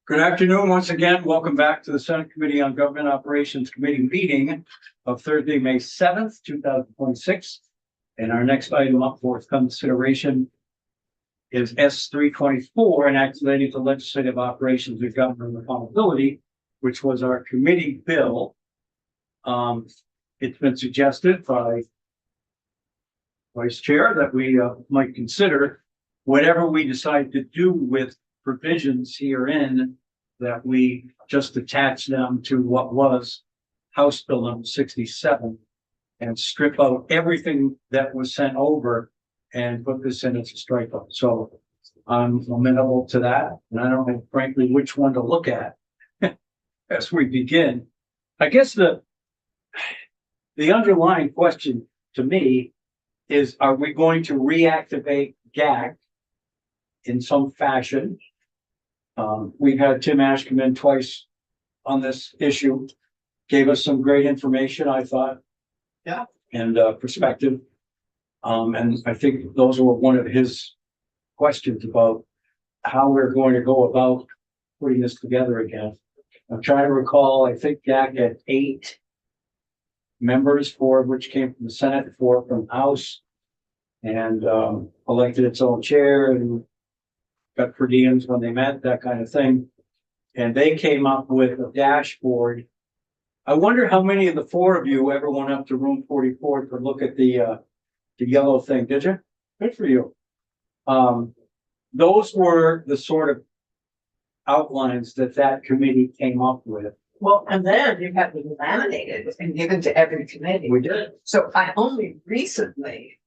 Good afternoon once again. Welcome back to the Senate Committee on Government Operations Committee meeting of Thursday, May 7th, 2026. And our next item up for consideration is S-324, an act relating to legislative operations and government accountability, which was our committee bill. It's been suggested by Vice Chair that we might consider whatever we decide to do with provisions herein, that we just attach them to what was House Bill number 67 and strip out everything that was sent over and put this in as a strikeout. So I'm amenable to that. And I don't know, frankly, which one to look at as we begin. I guess the underlying question to me is, are we going to reactivate GAC in some fashion? We've had Tim Ash come in twice on this issue, gave us some great information, I thought. Yeah. And perspective. And I think those were one of his questions about how we're going to go about putting this together again. I'm trying to recall, I think GAC had 8 members, 4 of which came from the Senate, 4 from the House, and elected its own chair and got per diems when they met, that kind of thing. And they came up with a dashboard. I wonder how many of the 4 of you ever went up to room 44 to look at the yellow thing. Did you? Good for you. Those were the sort of outlines that committee came up with. Well, and then you have them laminated and given to every committee. We did. So I only recently,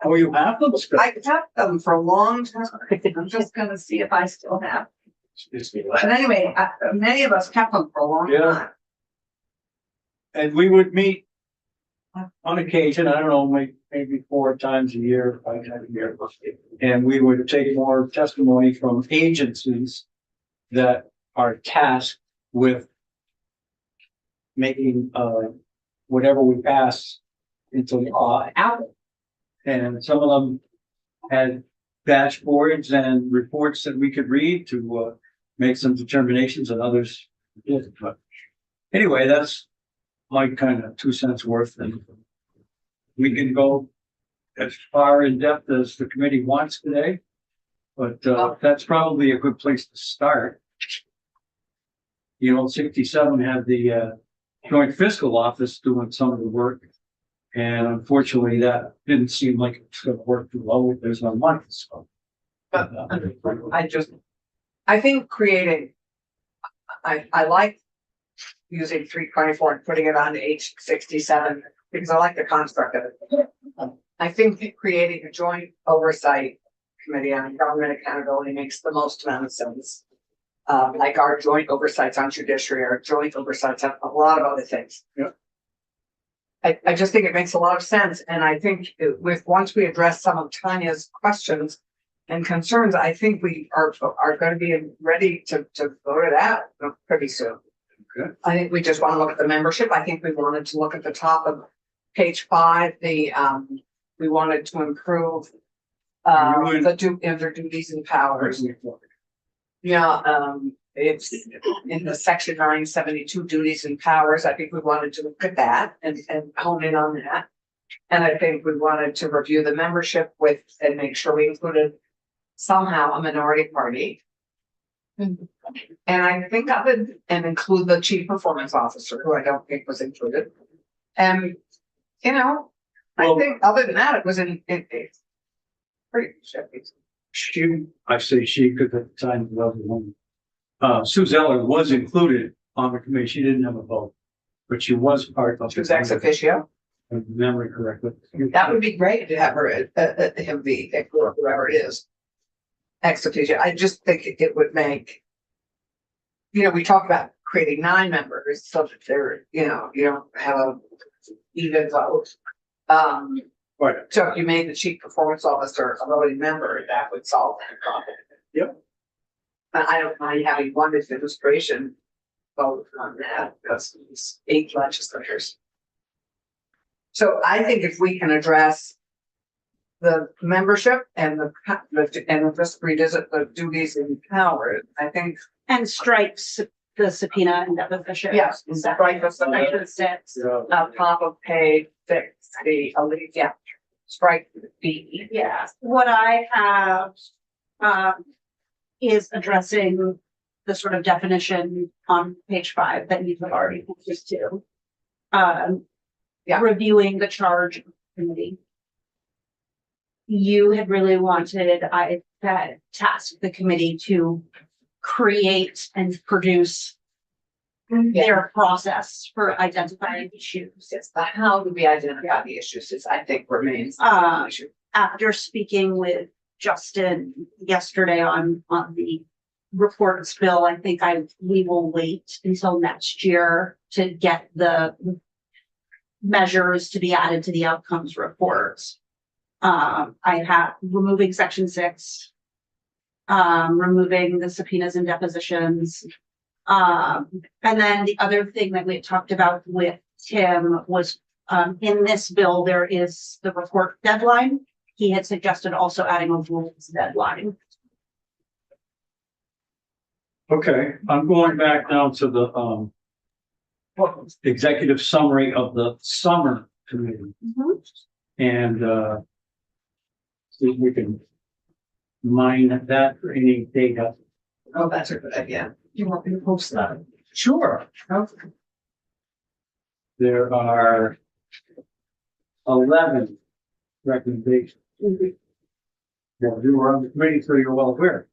Oh, you have them? I kept them for a long time. I'm just gonna see if I still have. But anyway, many of us kept them for a long Yeah. time. And we would meet on occasion, I don't know, maybe 4 times a year, 5 times a year. And we would take more testimony from agencies that are tasked with making whatever we pass into law out. And some of them had dashboards and reports that we could read to make some determinations, and others didn't. But anyway, that's my kind of 2 cents worth. And we can go as far in depth as the committee wants today, but that's probably a good place to start. You know, 67 had the Joint Fiscal Office doing some of the work. And unfortunately, that didn't seem like it's going to work too well. There's no money. So, But I think creating, I like using 324 and putting it on H67 because I like the construct of it. I think creating a joint oversight committee on government accountability makes the most amount of sense. Like our joint oversights on judiciary, our joint oversights on a lot of other things. Yeah. I just think it makes a lot of sense. And I think once we address some of Tanya's questions and concerns, I think we are going to be ready to vote it out pretty soon. Okay. I think we just want to look at the membership. I think we wanted to look at the top of page 5. We wanted to improve their duties and powers. Yeah, it's in the section 972 duties and powers. I think we wanted to look at that and hone in on that. And I think we wanted to review the membership and make sure we included somehow a minority party. And I think of it and include the chief performance officer, who I don't think was included. And, you know, I think other than that, it was in pretty good. I say she because at the time the other woman. Sue Zeller was included on the committee. She didn't have a vote, but she was part of. She was ex officio. If I remember correctly. That would be great to have her, him be, whoever it is, ex officio. I just think it would make, we talk about creating 9 members so that they're, you don't have a even vote. Right. So if you made the chief performance officer a voting member, that would solve that problem. Yep. But I don't mind having one administration vote on that because it's 8 legislators. So I think if we can address the membership and and just revisit the duties and powers. I think, And strikes the subpoena and deposition. yes, strike the section 6, top of page 6, the elite, yeah. Strike B. Yeah, what I have, is addressing the sort of definition on page 5 that you've already pointed to. Yeah. Reviewing the charge committee. You had really wanted, I had tasked the committee to create and produce their process for identifying issues. Yes, the how do we identify the issues is, I think, remains. Uh, After speaking with Justin yesterday on the reports bill, I think we will wait until next year to get the measures to be added to the outcomes reports. I have removing section 6, removing the subpoenas and depositions. And then the other thing that we had talked about with Tim was, in this bill, there is the report deadline. He had suggested also adding a rules deadline. Okay, I'm going back now to the, executive summary of the summer committee. And, see if we can mine that for any data. Oh, that's a good idea. You want me to post that? Sure. Okay. There are 11 recommendations. Well, you were on the committee, so you're well aware.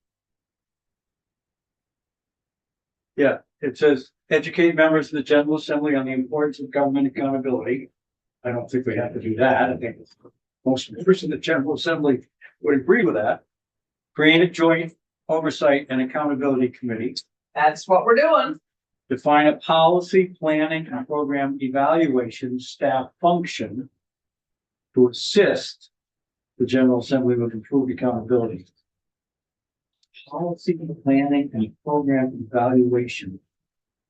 Yeah, it says educate members of the General Assembly on the importance of government accountability. I don't think we have to do that. I think most members of the General Assembly would agree with that. Create a joint oversight and accountability committee. That's what we're doing. Define a policy, planning, and program evaluation staff function to assist the General Assembly with improved accountability. Policy, planning, and program evaluation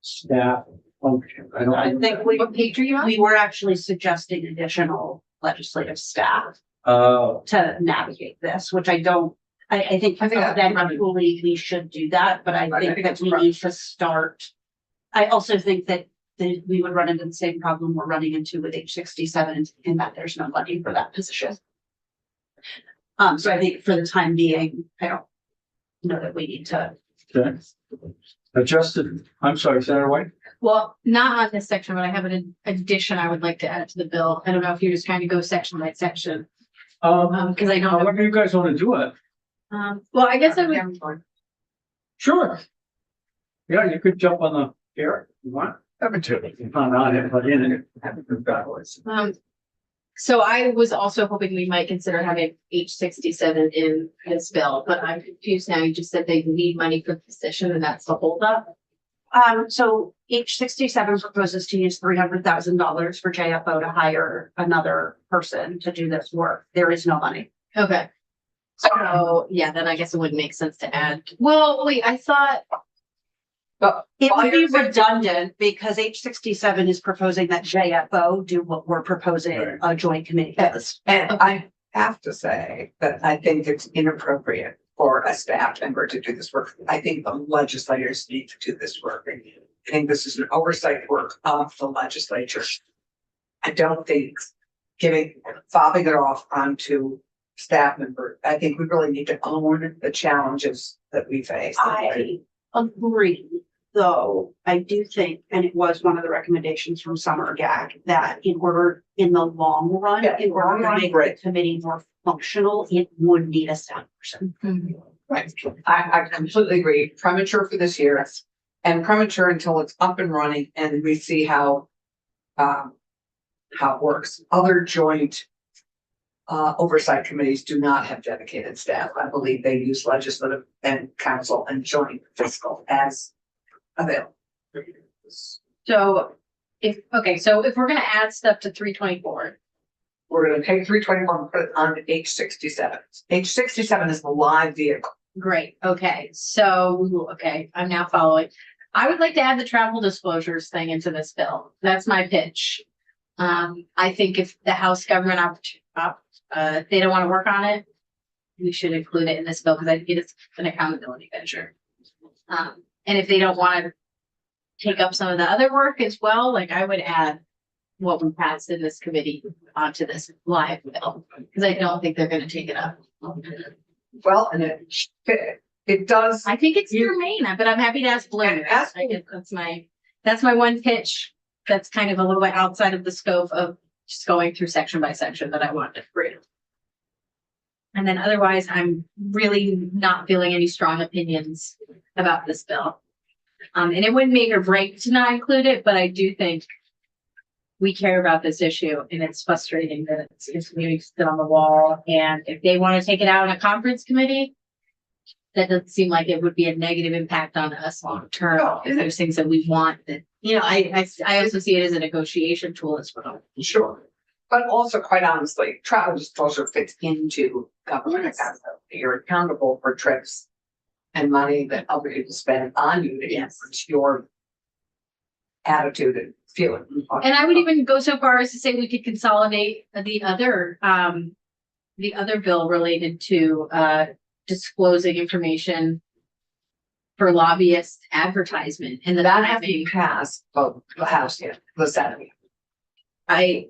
staff function. I think What page are you on? we were actually suggesting additional legislative staff Uh, to navigate this, which I think I think that- eventually we should do that, but I think that it's we need to start. I also think that we would run into the same problem we're running into with H67 in that there's no money for that position. So I think for the time being, I don't know that we need to. okay. Adjusted, I'm sorry, Senator White? Well, not on this section, but I have an addition I would like to add to the bill. I don't know if you're just trying to go section by section, because I don't know. However you guys want to do it. Well, I guess I would, Sure. Yeah, you could jump on the chair if you want. If I'm on it, but in it. so I was also hoping we might consider having H67 in this bill, but I'm confused now. You just said they need money for the position and that's the holdup. So H67 proposes to use $300,000 for JFO to hire another person to do this work. There is no money. Okay. So, yeah, then I guess it wouldn't make sense to add. Well, wait, I thought, But It would be Fire- redundant because H67 is proposing that JFO do what we're proposing Right. a joint committee does. And I have to say that I think it's inappropriate for a staff member to do this work. I think the legislators need to do this work. I think this is an oversight work of the legislature. I don't think fobbing it off onto staff member. I think we really need to own the challenges that we face. I agree, though, I do think, and it was one of the recommendations from Summer Gag, that in the long run, Yeah, in order to long make run, the committee more functional, it would need a staff person. Right. I completely agree. Premature for this year and premature until it's up and running and we see how it works. Other joint oversight committees do not have dedicated staff. I believe they use legislative and council and joint fiscal as available. so if we're gonna add stuff to 324, We're gonna take 321 and put it on H67. H67 is the live vehicle. great, okay, I'm now following. I would like to add the travel disclosures thing into this bill. That's my pitch. I think if the House Government if they don't want to work on it, we should include it in this bill because I think it's an accountability measure. And if they don't want to take up some of the other work as well, like I would add what we passed in this committee onto this live bill, because I don't think they're gonna take it up. Well, and it does, I think it's germane, but I'm happy to ask Blue. Ask I guess that's my one pitch. That's kind of a little bit outside of the scope of just going through section by section that I wanted to bring. And then otherwise, I'm really not feeling any strong opinions about this bill. And it wouldn't make or break to not include it, but I do think we care about this issue and it's frustrating that it's continuing to sit on the wall. And if they want to take it out in a conference committee, that doesn't seem like it would be a negative impact on us long term. No. If there's things that we want that, you know, I also see it as a negotiation tool as well. sure. But also, quite honestly, travel disclosure fits into government Yes. accountability. You're accountable for trips and money that other people spend on you. Yes. It's your attitude and feeling. And I would even go so far as to say we could consolidate the other bill related to disclosing information for lobbyist advertisement and That has to be passed, both the House and the Senate.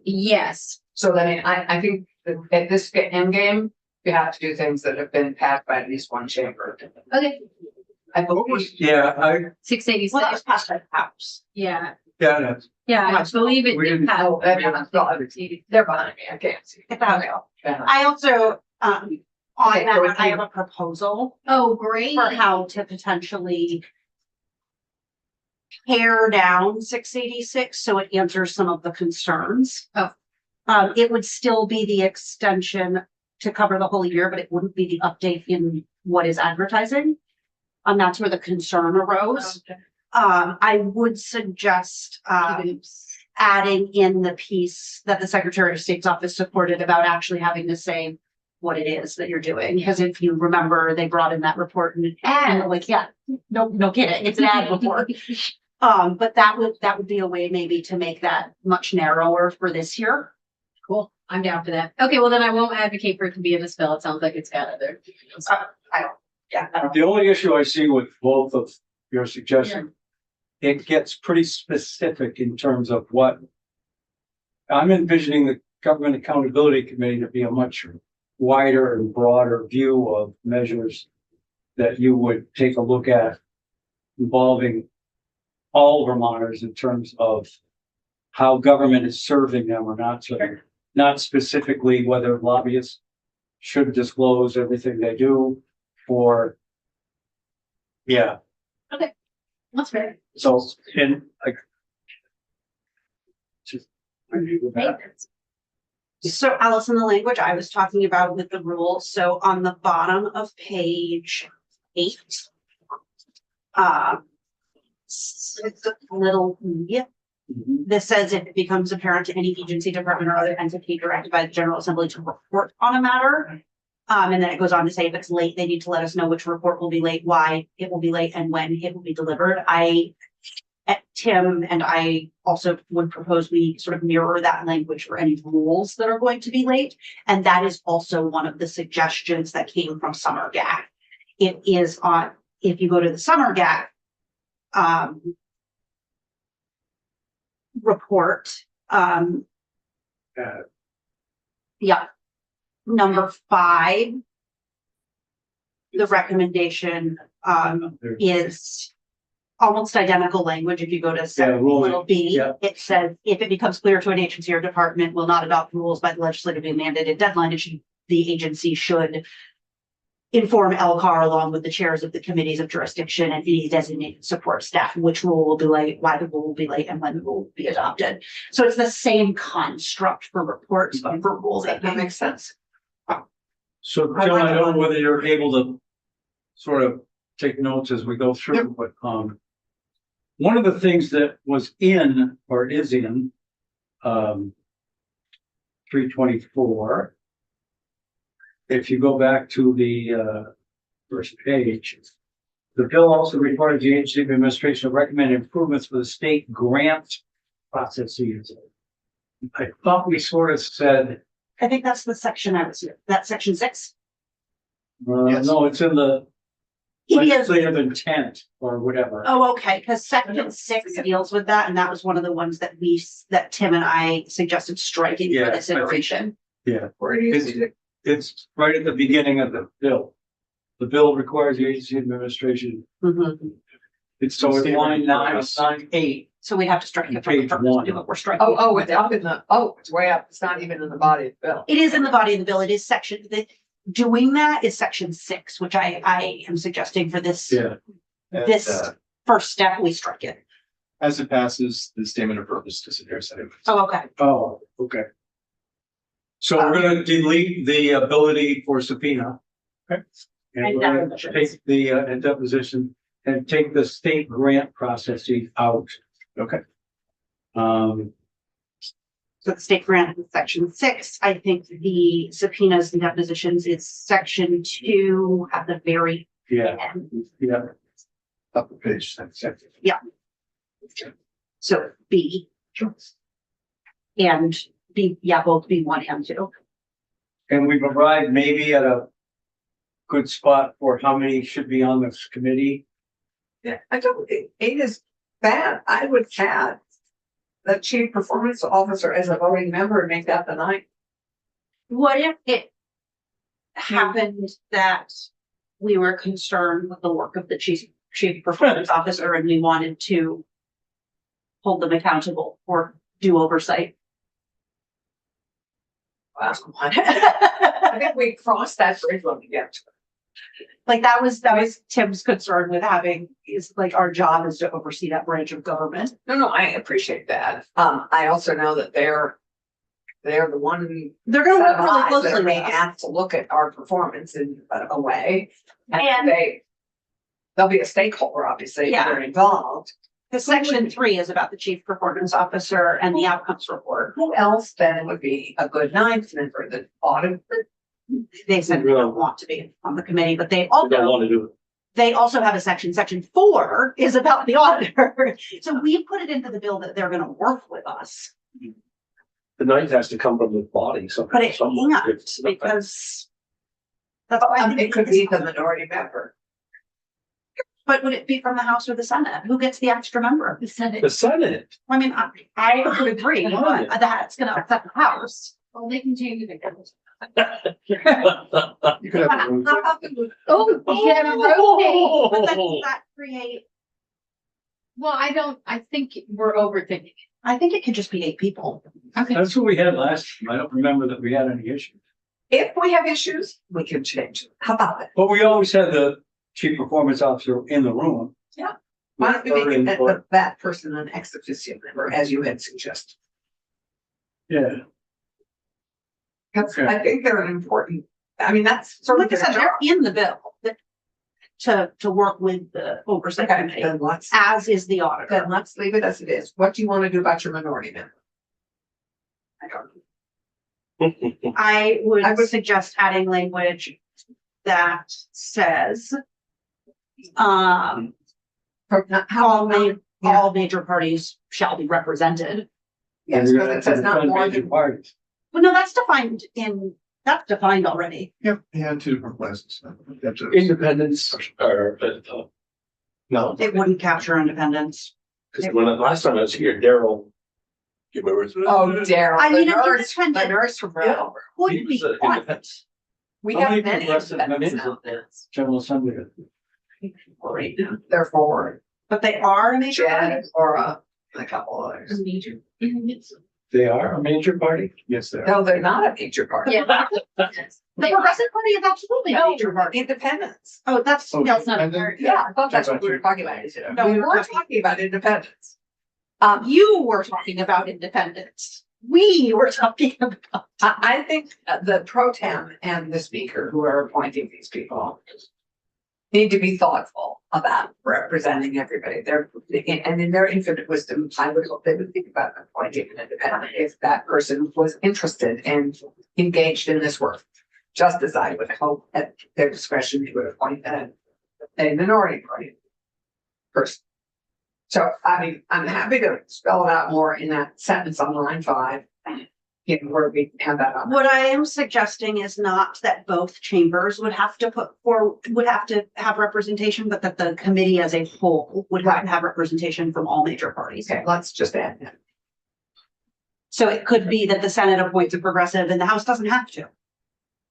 yes. So then I think that at this end game, you have to do things that have been passed by at least one chamber. Okay, I believe. Yeah, 686. Well, that was passed by the House. Yeah, that's, I believe it We did didn't- pass. Oh, they're behind me. I can't see. Yeah. I also, on Okay, so that, I have a proposal Oh, great. for how to potentially pare down 686, so it answers some of the concerns. Oh. It would still be the extension to cover the whole year, but it wouldn't be the update in what is advertising. That's where the concern arose. I would suggest, adding in the piece that the Secretary of State's office supported about actually having to say what it is that you're doing. Because if you remember, they brought in that report and like, yeah, no kidding, it's an ad report. But that would be a way maybe to make that much narrower for this year. Cool. I'm down for that. Okay, well then I won't advocate for it to be in this bill. It sounds like it's got other. the only issue I see with both of your suggestions, it gets pretty specific in terms of what I'm envisioning the Government Accountability Committee to be a much wider and broader view of measures that you would take a look at involving all Vermonters in terms of how government is serving them or not serving, not specifically whether lobbyists should disclose everything they do or, yeah. That's fair. So, and like. Just. So Alice, in the language I was talking about with the rules, so on the bottom of page 8. It's a little, this says if it becomes apparent to any agency, department, or other entity directed by the General Assembly to report on a matter. And then it goes on to say if it's late, they need to let us know which report will be late, why it will be late, and when it will be delivered. Tim and I also would propose we sort of mirror that language for any rules that are going to be late. And that is also one of the suggestions that came from Summer GAC. It is on, if you go to the Summer GAC report, yeah, number 5, the recommendation is almost identical language. If you go to little b, yeah. it says if it becomes clear to an agency or department will not adopt rules by the legislatively mandated deadline, the agency should inform LCAR along with the chairs of the committees of jurisdiction and any designated support staff, which rule will be late, why the rule will be late, and when the rule will be adopted. So it's the same construct for reports, but for rules. That makes sense. So Jill, I don't know whether you're able to sort of take notes as we go through, but one of the things that was in or is in 324, if you go back to the first page, the bill also required the agency of administration to recommend improvements for the state grant processes. I thought we sort of said I think that's the section I was, that's section 6. Yes. No, it's in the It is. legislative intent or whatever. Oh, okay, because section 6 deals with that, and that was one of the ones that that Tim and I suggested striking Yeah, for I this think- iteration. Yeah, Where do you see it? it's right at the beginning of the bill. The bill requires the agency administration. Mhm. It's so it's line 9, it's line 8. So we have to strike it from the Page first, 1. do what we're striking. Oh, it's up in the, oh, it's way up. It's not even in the body of the bill. It is in the body of the bill. It is section, doing that is section 6, which I am suggesting for this, Yeah. this first step, we strike it. As it passes, the statement of purpose disappears anyway. Oh, okay. Oh, okay. So we're gonna delete the ability for subpoena. Okay. And And we're gonna depositions. take the and deposition and take the state grant processing out. Okay. So the state grant is section 6. I think the subpoenas and depositions is section 2 at the very Yeah, end. yeah. Up the page. So B. And B, yeah, both B1 and 2. And we've arrived maybe at a good spot for how many should be on this committee. Yeah, I don't think 8 is bad. I would add the chief performance officer as a voting member and make that the 9th. What if it happened that we were concerned with the work of the chief performance officer and we wanted to hold them accountable or do oversight? Wow. I think we crossed that bridge when we get to it. Like that was Tim's concern with having, is like our job is to oversee that branch of government. No, I appreciate that. I also know that they're the one They're gonna set work of really eyes that closely are with being us. asked to look at our performance in a way. And- And they'll be a stakeholder, obviously, if Yeah. they're involved. Because section 3 is about the chief performance officer and the outcomes report. Who else then would be a good 9th member, the audit? They said they don't want to be on the committee, but they I don't also, want to do it. they also have a section 4 is about the auditor. So we put it into the bill that they're gonna work with us, The 9th has to come from the body, so. but it can't because. That's why I think It could be the it's- minority member. But would it be from the House or the Senate? Who gets the extra member? The Senate, The Senate. I mean, I would agree, but that's gonna upset the House. well, they can change it. You could have a room. How about the- Oh, yeah, rotate. But then does that create, Well, I think we're overthinking it. I think it could just be 8 people. Okay. That's what we had last time. I don't remember that we had any issues. If we have issues, we can change it. How about that? But we always had the chief performance officer in the room. Yeah. Why don't we With her make input. that person an ex officio member, as you had suggested? Yeah. Because Okay. I think they're an important, I mean, that's sort of Like I their said, job. they're in the bill to work with the oversight Okay, committee, then let's, as is the auditor. then let's leave it as it is. What do you want to do about your minority member? I don't know. I I would would- suggest adding language that says, How all major parties shall be represented. Yes, And because we're it says gonna not more major than, parties. Well, no, that's defined already. Yep, yeah, 2 different places. That's a- Independence or, no, It wouldn't capture independence. because last time I was here, Daryl. You remember? oh, Daryl. I mean, the an nurse- independent- The nurse from Brattleboro. Would He be was an one, independent. We How have many many progressive independents members now. of the General Assembly. They're forward. but they are a major Jen, party. or a couple others. Major. They are a major party? Yes, they are. No, they're not a major party. Yeah. The Progressive Party is absolutely a No, major party. independents. Oh, that's, Oh, no, That's not a part. Yeah, I thought that's what we were talking about. No, We we were were talking about independents. you were talking about independence. We were talking about. I think the pro tem and the speaker who are appointing these people need to be thoughtful about representing everybody. And in their infinite wisdom, I would hope they would think about appointing an independent if that person was interested and engaged in this work. Just as I would hope at their discretion, they would appoint a minority party person. So, I mean, I'm happy to spell it out more in that sentence on line 5. where we have that on. What I am suggesting is not that both chambers would have to would have to have representation, but that the committee as a whole would have to have representation from all major parties. Okay, let's just add that. So it could be that the Senate appoints a progressive and the House doesn't have to.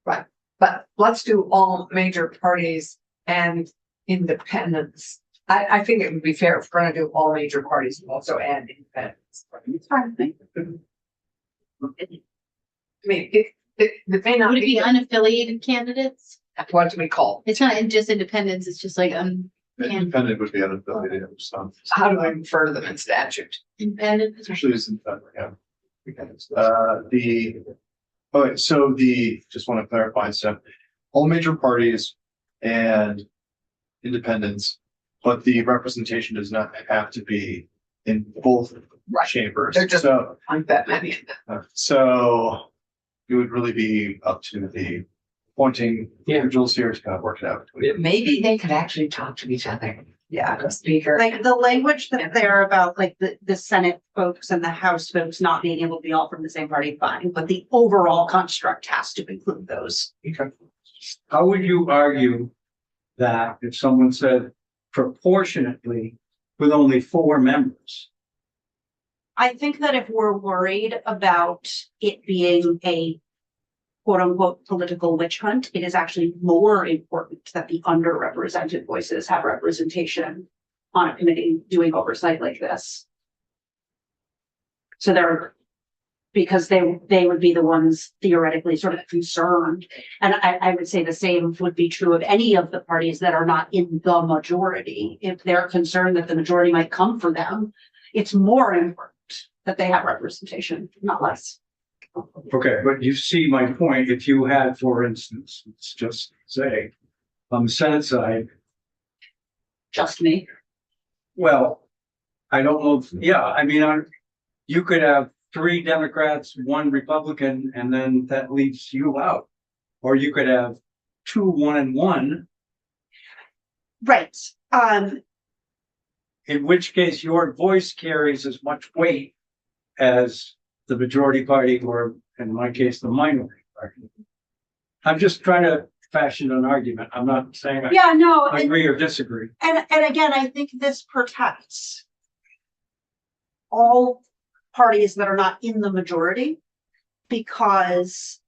But let's do all major parties and independents. I think it would be fair if we're gonna do all major parties and also add independents. It's fine. I mean, it may not Would it be be, unaffiliated candidates? what do we call? It's not just independents, it's just like Independent would be unaffiliated, so How do I refer to them in statute? independent. it's usually is independent, yeah. Okay, so just want to clarify, so all major parties and independents, but the representation does not have to be in both Right. chambers. They're just- So, Aren't that many? so it would really be up to the appointing individuals here to kind of work it out. Maybe they could actually talk to each other. Yeah, the speaker. Like the language that they're about, like the Senate folks and the House folks not being able to be all from the same party, fine, but the overall construct has to include those. Okay. How would you argue that if someone said proportionately with only 4 members? I think that if we're worried about it being a quote unquote political witch hunt, it is actually more important that the underrepresented voices have representation on a committee doing oversight like this. So because they would be the ones theoretically sort of concerned. And I would say the same would be true of any of the parties that are not in the majority. If they're concerned that the majority might come for them, it's more important that they have representation, not less. Okay, but you see my point. If you had, for instance, let's just say, on the Senate side, Just me. well, I don't know, yeah, I mean, you could have 3 Democrats, 1 Republican, and then that leaves you out. Or you could have 2, 1 and 1, Right. in which case your voice carries as much weight as the majority party, or in my case, the minority party. I'm just trying to fashion an argument. I'm not saying Yeah, no, I agree or disagree. and again, I think this protects all parties that are not in the majority because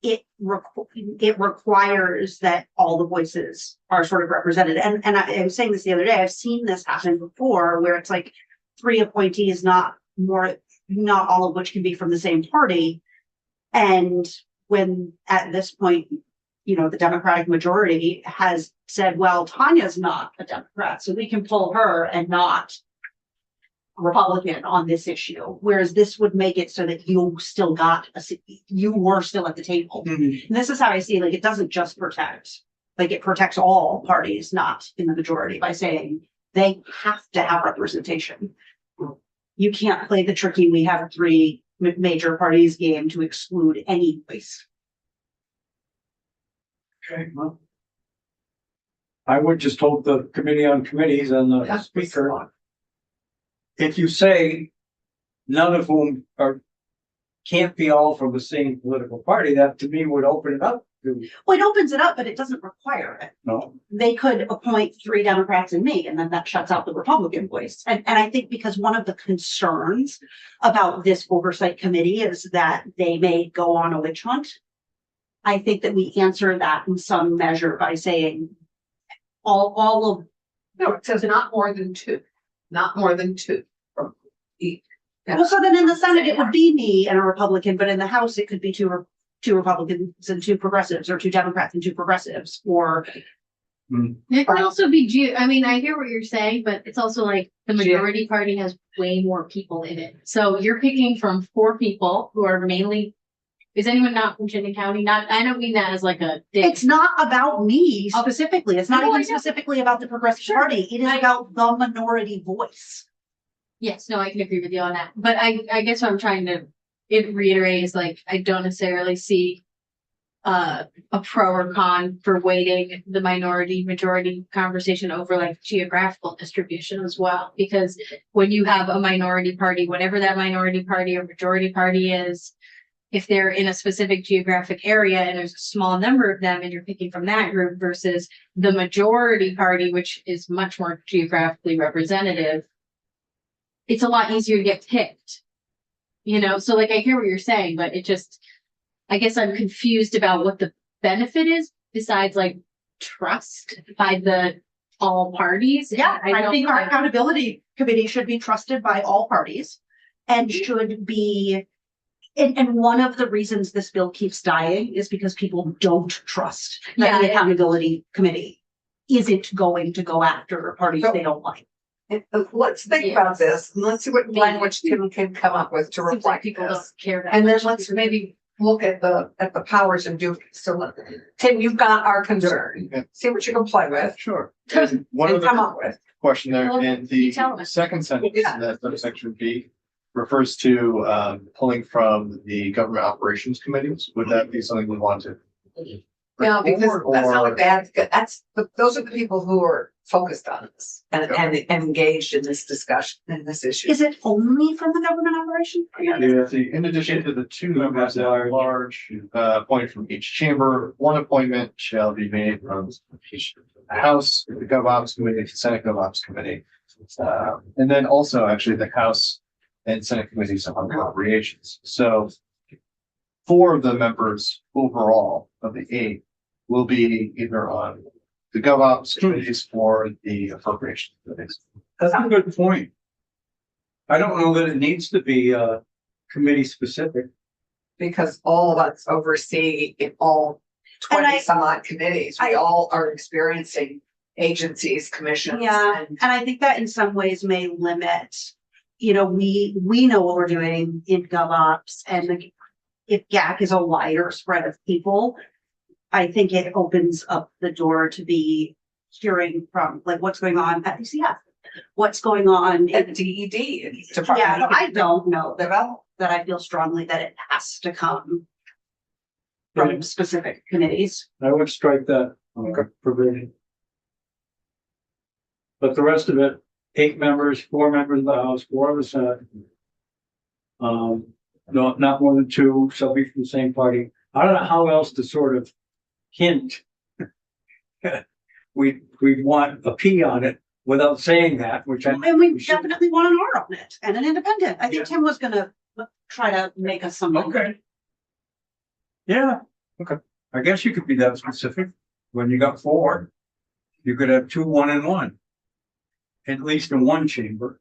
it requires that all the voices are sort of represented. And I was saying this the other day, I've seen this happen before where it's like 3 appointees, not all of which can be from the same party. And when at this point, the Democratic majority has said, well, Tanya's not a Democrat, so we can pull her and not a Republican on this issue. Whereas this would make it so that you still got you were still at the table. And this is how I see, like, it doesn't just protect, like it protects all parties not in the majority by saying they have to have representation. You can't play the tricky, we have 3 major parties game to exclude any voice. Okay, well. I would just hope the committee on committees and the That's speaker, if you say none of whom can't be all from the same political party, that to me would open it up to, Well, it opens it up, but it doesn't require it. no. They could appoint 3 Democrats and me, and then that shuts out the Republican voice. And I think because one of the concerns about this oversight committee is that they may go on a witch hunt. I think that we answer that in some measure by saying all of, No, it says not more than 2, not more than 2 from each. well, so then in the Senate, it would be me and a Republican, but in the House, it could be two Republicans and 2 progressives, or 2 Democrats and 2 progressives, or It could also be, I mean, I hear what you're saying, but it's also like the majority party has way more people in it. So you're picking from 4 people who are mainly, is anyone not from Chittenden County? I don't mean that as like a. it's not about me specifically. It's not No, I even know. specifically about the Progressive Sure. Party. It is about the minority voice. Yes, no, I can agree with you on that. But I guess what I'm trying to reiterate is like, I don't necessarily see a pro or con for weighting the minority majority conversation over like geographical distribution as well. Because when you have a minority party, whatever that minority party or majority party is, if they're in a specific geographic area and there's a small number of them and you're picking from that group versus the majority party, which is much more geographically representative, it's a lot easier to get picked. You know, so like I hear what you're saying, but it just, I guess I'm confused about what the benefit is besides like trust by the all parties. Yeah, I don't think our like- accountability committee should be trusted by all parties and should be. And one of the reasons this bill keeps dying is because people don't trust that the Yeah. accountability committee isn't going to go after parties they don't like. Let's think Yeah. about this, and let's see what language Tim can come up with to Seems like reflect people don't this. care that And then much. let's maybe look at the powers and duties. So Tim, you've got our concern. Yeah. See what you can play with Sure. and One of come the up with. question there Well, in you the tell us. second sentence, Yeah. that subsection B refers to pulling from the government operations committees. Would that be something we want to? Yeah, because Or- that's not a bad, those are the people who are focused on this and engaged in this discussion, in this issue. Is it only from the government operation? Yeah, in addition to the two members that are large, appointed from each chamber, one appointment shall be made from each House, the GovOps committee, Senate GovOps committee. And then also actually the House and Senate committees on appropriations. So 4 of the members overall of the 8 will be either on the GovOps committees or the appropriations committees. That's a good point. I don't know that it needs to be committee specific. Because all of us oversee in all And 20 some odd committees. We all are experiencing agencies, commissions. Yeah, and- and I think that in some ways may limit, you know, we know what we're doing in GovOps and if GAC is a wider spread of people, I think it opens up the door to be hearing from like what's going on at DCF, what's going on At in DED. and Yeah, Department of I don't know that, Development. that I feel strongly that it has to come from specific committees. I would strike that provision. But the rest of it, 8 members, 4 members of the House, 4 of the Senate. No, not more than 2 shall be from the same party. I don't know how else to sort of hint. We want a P on it without saying that, which I. And we should- definitely want an R on it and an independent. I Yeah. think Tim was gonna try to make us something. Okay. Yeah. Okay. I guess you could be that specific. When you got 4, you could have 2, 1 and 1. At least in one chamber.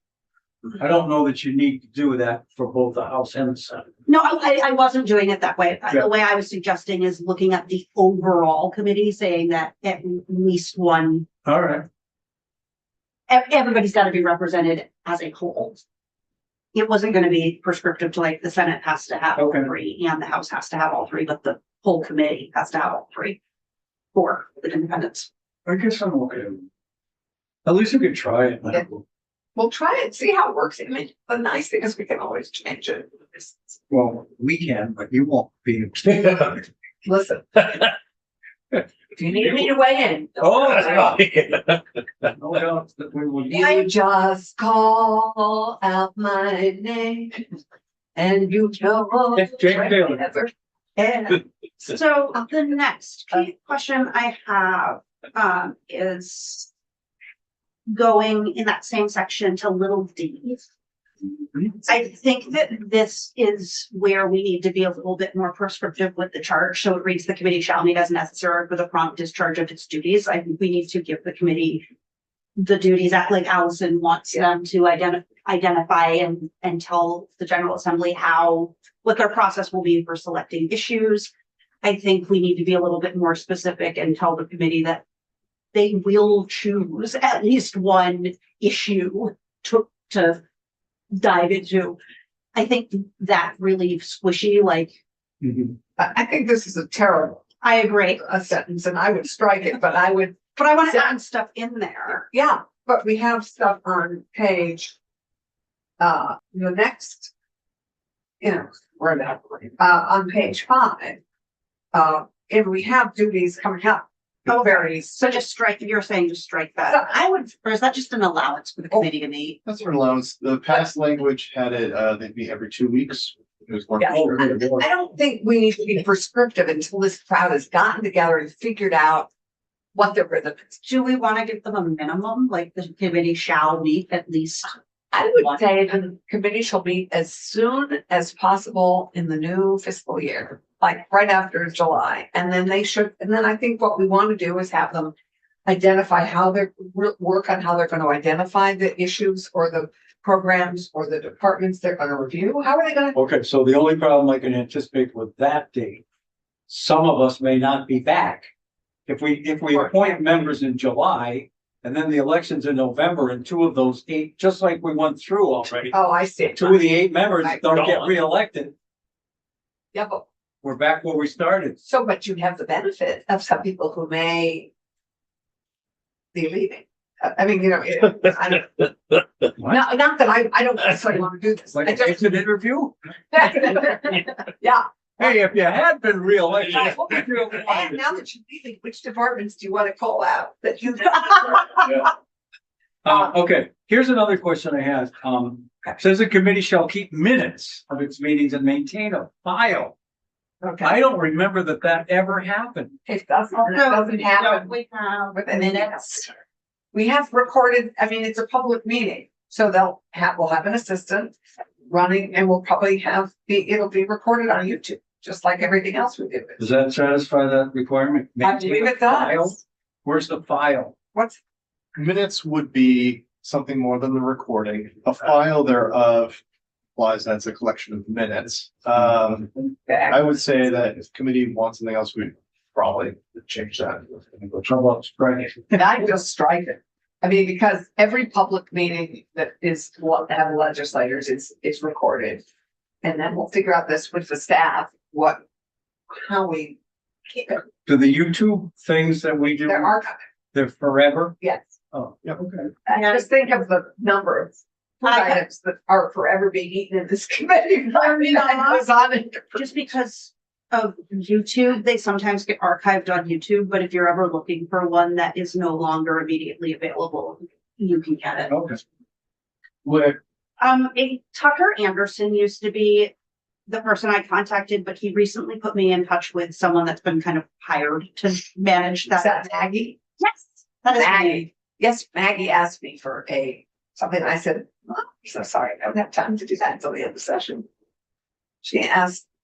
I don't know that you need to do that for both the House and the Senate. No, I wasn't doing it that way. Yeah. The way I was suggesting is looking at the overall committee, saying that at least one, All right. everybody's gotta be represented as a whole. It wasn't gonna be prescriptive to like the Senate has to have all Okay. 3 and the House has to have all 3, but the whole committee has to have all 3 for the independents. I guess I'm okay. At least we could try it. Yeah. We'll try it, see how it works. I mean, the nice thing is we can always change it. Well, we can, but you won't be. Listen. If you need me to weigh in. Oh, no doubt that we will. You just call out my name and you know. Jake Taylor. whatever. And So the next key question I have, is going in that same section to little d. I think that this is where we need to be a little bit more prescriptive with the charge. So it reads the committee shall meet as necessary for the prompt discharge of its duties. I think we need to give the committee the duties that like Allison wants them to identify and tell the General Assembly what their process will be for selecting issues. I think we need to be a little bit more specific and tell the committee that they will choose at least one issue to dive into. I think that really squishy, like, Mhm. I think this is a terrible I agree, sentence and I would strike it, but I would, but I want to add stuff in there. yeah, but we have stuff on page. The next. You know, where that, on page 5. if we have duties coming up. Very, So just strike, you're saying just strike so that, I would, or is that just an allowance for the committee to meet? That's for allowance. The past language had it, they'd meet every 2 weeks. It was more. Yeah. I don't think we need to be prescriptive until this crowd has gotten together and figured out what the rhythm is. Do we want to give them a minimum, like the committee shall meet at least? I would say the committee shall meet as soon as possible in the new fiscal year, like right after July. And then I think what we want to do is have them identify how they're, work on how they're going to identify the issues or the programs or the departments they're going to review. How are they going to? Okay, so the only problem I can anticipate with that date, some of us may not be back. If we appoint members in July and then the election's in November and 2 of those 8, just like we went through already, Oh, I see. 2 of the 8 members Right. don't get reelected, Yeah, but we're back where we started. so, but you have the benefit of some people who may be leaving. I mean, you know, I don't, not that I don't necessarily want to do this. Like I an just, exit interview? yeah. Hey, if you had been reelected. Yeah, well, and now that you're leaving, which departments do you want to call out that you? Okay, here's another question I had. Says the committee shall keep minutes of its meetings and maintain a file. Okay, I don't remember that ever happened. it doesn't happen We have with any minutes. minutes. We have recorded, I mean, it's a public meeting, so we'll have an assistant running and we'll probably it'll be recorded on YouTube, just like everything else we do. Does that satisfy that requirement? I believe it Maintain a file? does. Where's the file? What's, Minutes would be something more than the recording. A file thereof implies that's a collection of minutes. I would say that if committee wants something else, we'd probably change that. Trouble up striking. I just strike it. I mean, because every public meeting that is, have legislators is recorded. And then we'll figure out this with the staff, how we keep it. Do the YouTube things that we do, They're archived, they're forever? yes. Oh, yeah, okay. I just think of the number of food items that are forever being eaten in this committee. I mean, I was on it. Just because of YouTube, they sometimes get archived on YouTube, but if you're ever looking for one that is no longer immediately available, you can get it. Okay. Where, Tucker Anderson used to be the person I contacted, but he recently put me in touch with someone that's been kind of hired to manage Is that. that Maggie? Yes, that is Maggie. me. Yes, Maggie asked me for something. I said, oh, I'm so sorry. I don't have time to do that until the end of the session.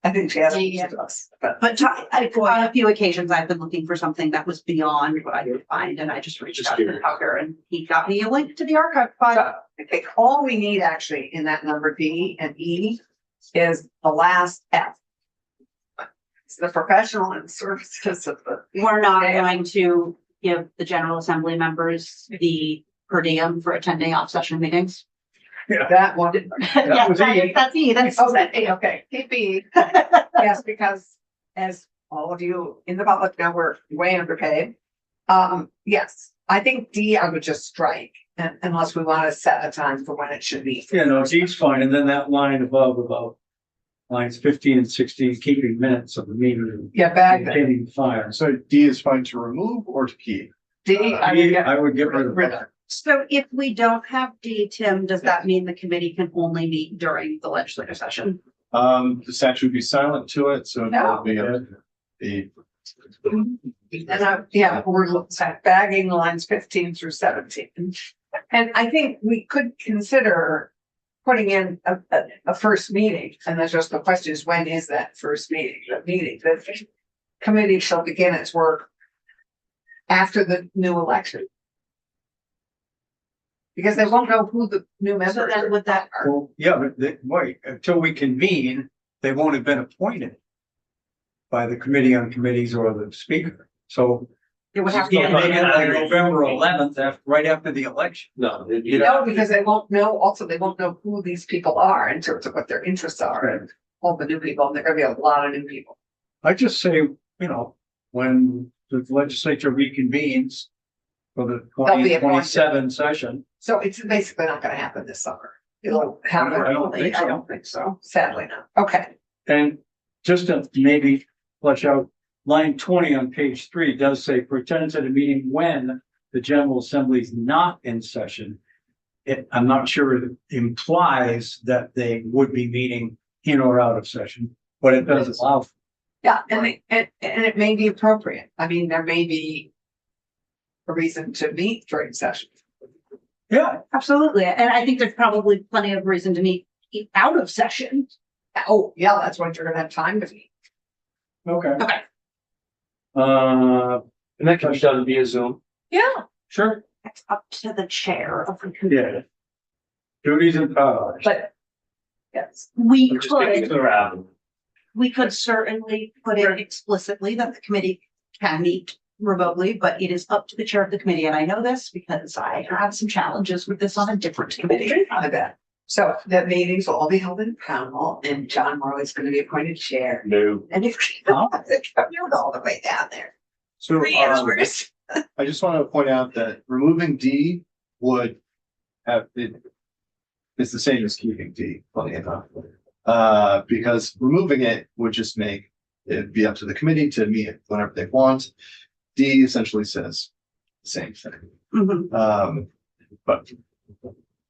I think she asked me to us, but But on a few occasions, I've been looking for something that was beyond what I could find, and I just reached Just out to curious. Tucker, and he got me a link to the archive file. so I think all we need actually in that number D and E is the last F. It's the professional and services of the. We're not Yeah. going to give the General Assembly members the per diem for attending off-session meetings. That one. Yes, was E. that's E, that's. Oh, that A, okay, TP. Yes, because as all of you in the public know, we're way underpaid. Yes, I think D I would just strike unless we want to set a time for when it should be. yeah, no, G's fine, and then that line above about lines 15 and 16, keeping minutes of the meeting. Yeah, back then. Maintaining the file. So D is fine to remove or to keep? D, I would get I would get rid rid of of. So if we don't have D, Tim, does that mean the committee can only meet during the legislative session? The statute would be silent to it, so it No. would be the. And we're looking at bagging lines 15 through 17. And I think we could consider putting in a first meeting, and that's just the question is, when is that first meeting? The committee shall begin its work after the new election. Because they won't know who the new members So then would that, are. Well, yeah, but wait, until we convene, they won't have been appointed by the committee on committees or the speaker. So it would have you to can't make it like be. November 11th, right after the election. No. You No, because they won't know, also they won't know who these people are in terms of what their interests are and all the new people, and there are gonna be a lot of new people. I just say, when the legislature reconvenes for the They'll be 2027 session. So it's basically not gonna happen this summer. It'll happen. I don't think so. I don't think so. Sadly not. Okay. And just to maybe flesh out line 20 on page 3 does say for attendance at a meeting when the General Assembly is not in session. I'm not sure it implies that they would be meeting in or out of session, but it does allow. Yeah, and it may be appropriate. I mean, there may be a reason to meet during session. Yeah, Absolutely. And I think there's probably plenty of reason to meet out of session. Oh, yeah, that's when you're gonna have time to meet. okay. Okay. And that can be done via Zoom. Yeah. Sure, It's up to the chair of the committee. yeah. Duties and powers. But, yes, We I'm just thinking could, around. we could certainly put it explicitly that the committee can meet remotely, but it is up to the chair of the committee. And I know this because I had some challenges with this on a different committee. I bet. So the meetings will all be held in Pownell and John Morley's gonna be appointed chair. No. And you Oh. have to commute all the way down there. So, 3 hours. I just want to point out that removing D would have it. It's the same as keeping D, funny enough. Because removing it would just make it be up to the committee to meet whenever they want. D essentially says the same thing. Mhm. But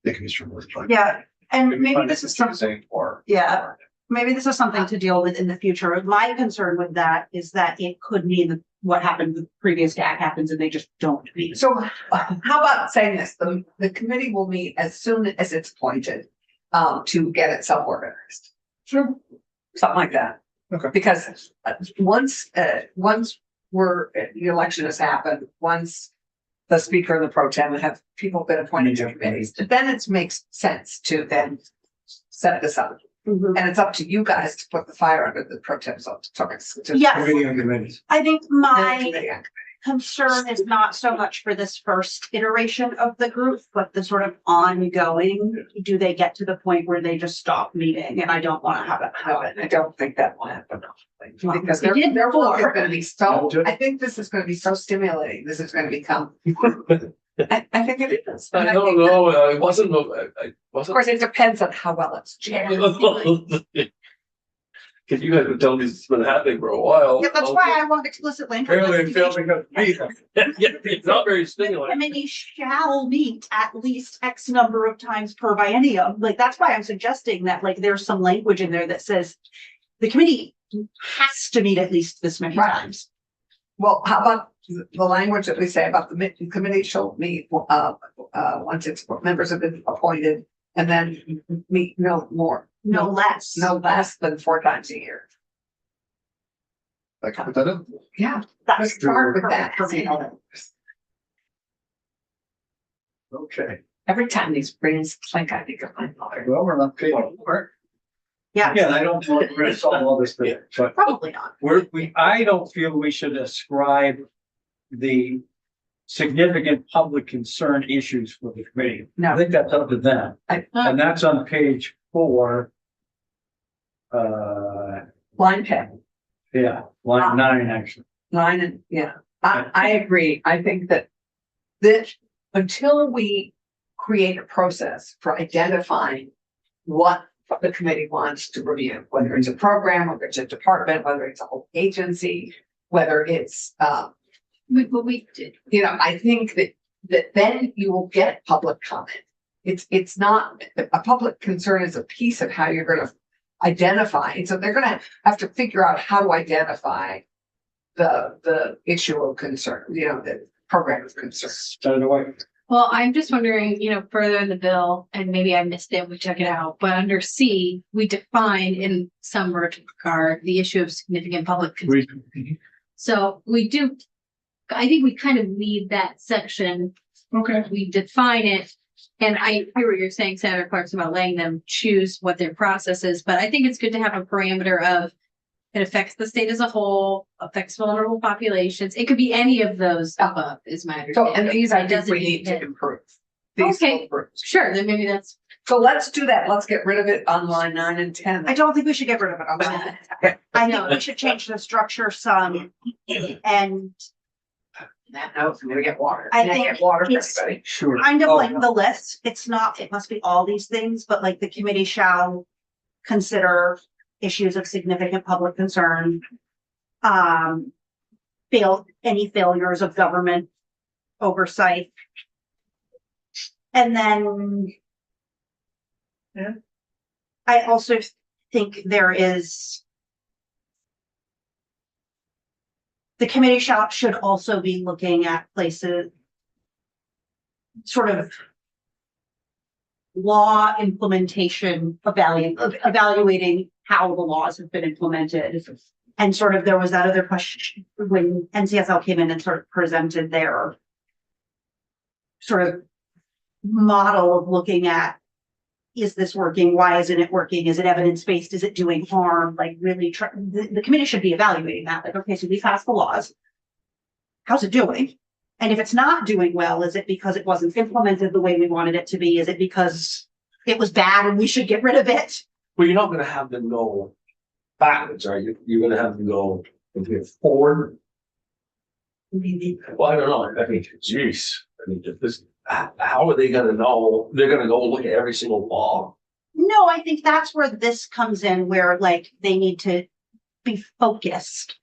they can be strongly like. Yeah, and Maybe maybe find this it is something, confusing or. yeah, maybe this is something to deal with in the future. My concern with that is that it could mean that what happened with previous GAC happens and they just don't meet. So how about saying this, the committee will meet as soon as it's appointed, to get itself organized. Sure. Something like that. Okay. Because once the election has happened, once the speaker and the pro tem have people been appointed to committees, then it makes sense to then set this up. Mhm. And it's up to you guys to put the fire under the pro tem's office. Yes, Committee on committees. I think my concern is not so much for this first iteration of the group, but the sort of ongoing, do they get to the point where they just stop meeting? And I don't want to have it happen. I don't think that will happen. Well, Because it did their work is before. gonna be so, I think this is gonna be so stimulating. This is gonna become. I think it is. I And don't think know, it wasn't, I that- Of wasn't. course, it depends on how well it's chaired. Cause you guys have been telling me this has been happening for a while. Yeah, that's why I want explicit language. Apparently it failed because of me. Yeah, it's not very The stimulating. committee shall meet at least X number of times per biennium. Like, that's why I'm suggesting that, like, there's some language in there that says the committee has to meet at least this many Right. times. Well, how about the language that we say about the committee shall meet, once its members have been appointed and then meet no more, No less. no less than 4 times a year. I can put that in. Yeah. That's Let's start with that. perfect for me. Okay, Every time these brains think I think of my mother. well, we're not paying for Yeah, it. Yeah, I don't know if we're gonna solve all this, but probably not. I don't feel we should ascribe the significant public concern issues for the committee. I No, think that's up to them. And that's on page 4. line 10. Yeah, line 9, actually. Line and, yeah, I agree. I think that until we create a process for identifying what the committee wants to review, whether it's a program, whether it's a department, whether it's a whole agency, whether it's, We did. I think that then you will get public comment. It's not, a public concern is a piece of how you're gonna identify. And so they're gonna have to figure out how to identify the issue of concern, the program of concern. Send it away. Well, I'm just wondering, further in the bill, and maybe I missed it, we took it out, but under C, we define in some regard the issue of significant public concern. So we do, I think we kind of need that section. Okay. We define it. And I hear what you're saying, Senator Clarkson, about letting them choose what their process is, but I think it's good to have a parameter of it affects the state as a whole, affects vulnerable populations. It could be any of those above, is my So, understanding. and these I It think doesn't we need to hit- improve. These Okay. improve. Sure, then maybe that's, So let's do that. Let's get rid of it on line 9 and 10. I don't think we should get rid of it. on that. I think we should change the structure some and That note, I'm gonna get water. I Can think get water for it's- everybody. Sure. kind of Oh, like the list. It's not, it must be all these things, but like the committee shall consider issues of significant public concern. any failures of government oversight. And then I also think the committee should also be looking at places, sort of law implementation, evaluating how the laws have been implemented. And sort of there was that other question when NCSL came in and sort of presented their sort of model of looking at, is this working? Why isn't it working? Is it evidence-based? Is it doing harm? Like really the committee should be evaluating that. Like, okay, so we passed the laws. How's it doing? And if it's not doing well, is it because it wasn't implemented the way we wanted it to be? Is it because it was bad and we should get rid of it? Well, you're not gonna have them go backwards, are you? You're gonna have them go forward. Well, I don't know. I mean, geez, I mean, if this, how are they gonna know? They're gonna go look at every single law. No, I think that's where this comes in, where like they need to be focused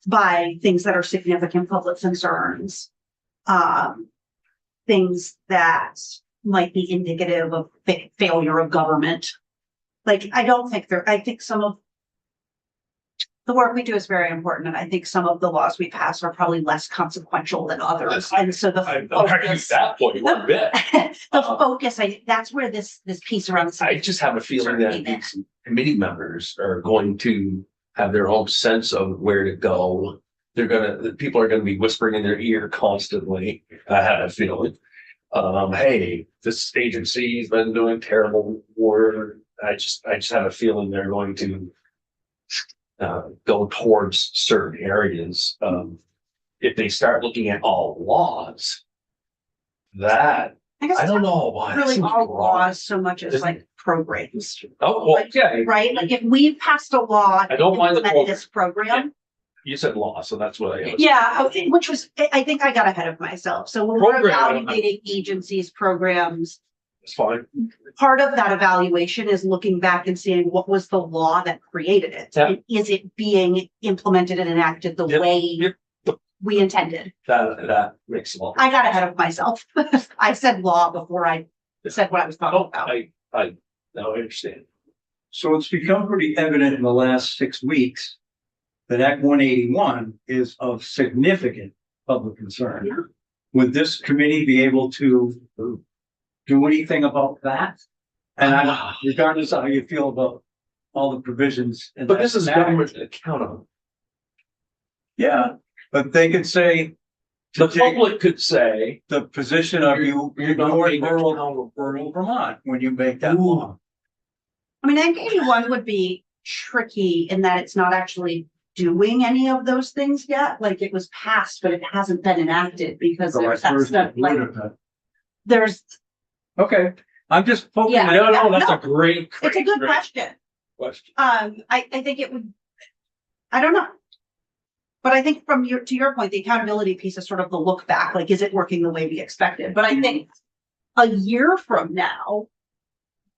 by things that are significant public concerns. Things that might be indicative of failure of government. Like, I think some of the work we do is very important, and I think some of the laws we pass are probably less consequential than others. And so I argue that point one bit. focus, that's where this piece around. I just have a feeling that these committee members are going to have their own sense of where to go. People are gonna be whispering in their ear constantly. I have a feeling. Hey, this agency's been doing terrible work. I just have a feeling they're going to go towards certain areas. If they start looking at all laws, that I don't know why. Really Seems all wrong. laws so much as like programs, Oh, well, okay. right? Like if we passed a law. I don't mind the implemented this program. You said law, so that's what I. Yeah, which was, I think I got ahead of myself. So when we're Program. evaluating agencies, programs, It's fine. part of that evaluation is looking back and seeing what was the law that created it? Yeah. And is it being implemented and enacted the Yep, way yep. we intended? That makes a lot. I got ahead of myself. I said law before I said what I was talking Oh, about. I now I understand. So it's become pretty evident in the last 6 weeks that Act 181 is of significant public concern. Yeah. Would this committee be able to do anything about that? And regardless of how you feel about all the provisions. in But that this is act. government accountable. Yeah, but they could say. The to take public could say, the position of you, You're not ignored being rural Vermont when you make that law. I mean, Act 81 would be tricky in that it's not actually doing any of those things yet. Like it was passed, but it hasn't been enacted because there's that stuff, like, there's, Okay, I'm just focusing. Yeah. no, that's no. a great. it's a good great question. question. I think it would, I don't know. But I think to your point, the accountability piece is sort of the look back, like, is it working the way we expected? But I think a year from now,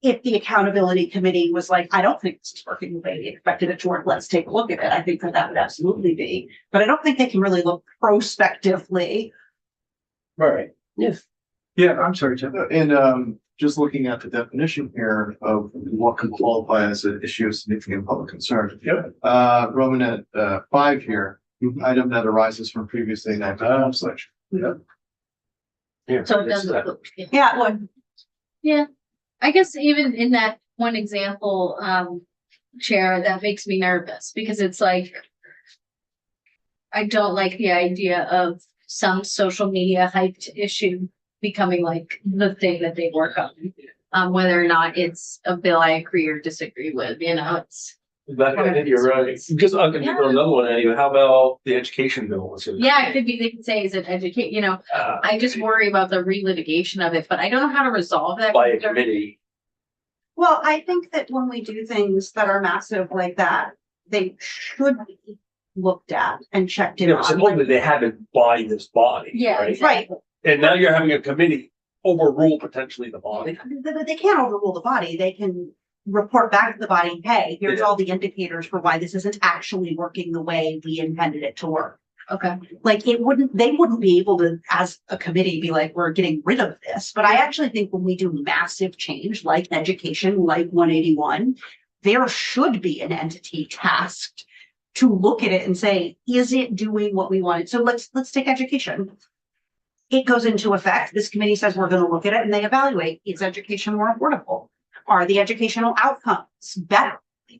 if the accountability committee was like, I don't think this is working the way we expected it to work, let's take a look at it. I think that would absolutely be, but I don't think they can really look prospectively. Right. Yes. Yeah, I'm sorry, Tim. And just looking at the definition here of what can qualify as an issue of significant public concern. Yep. Romanet 5 here, Mhm. item that arises from previously enacted legislation. Yeah. So it it's doesn't. that. look- yeah. Yeah, well, Yeah, I guess even in that one example, Chair, that makes me nervous because it's like. I don't like the idea of some social media hyped issue becoming like the thing that they work on. Whether or not it's a bill I agree or disagree with, it's. I think you're right. Because I'm gonna give you another one anyway. How about the education bill? Yeah, it could be, they could say, is it educate, I just worry about the relitigation of it, but I don't know how to resolve that. By a committee. well, I think that when we do things that are massive like that, they should be looked at and checked in Yeah, on. supposedly they had to buy this body. Yeah, Right? exactly. And now you're having a committee overrule potentially the body. But they can't overrule the body. They can report back to the body, hey, here's all the indicators for why this isn't actually working the way we intended it to work. Okay. Like they wouldn't be able to, as a committee, be like, we're getting rid of this. But I actually think when we do massive change, like education, like 181, there should be an entity tasked to look at it and say, is it doing what we wanted? So let's take education. It goes into effect. This committee says we're going to look at it and they evaluate, is education more affordable? Are the educational outcomes better?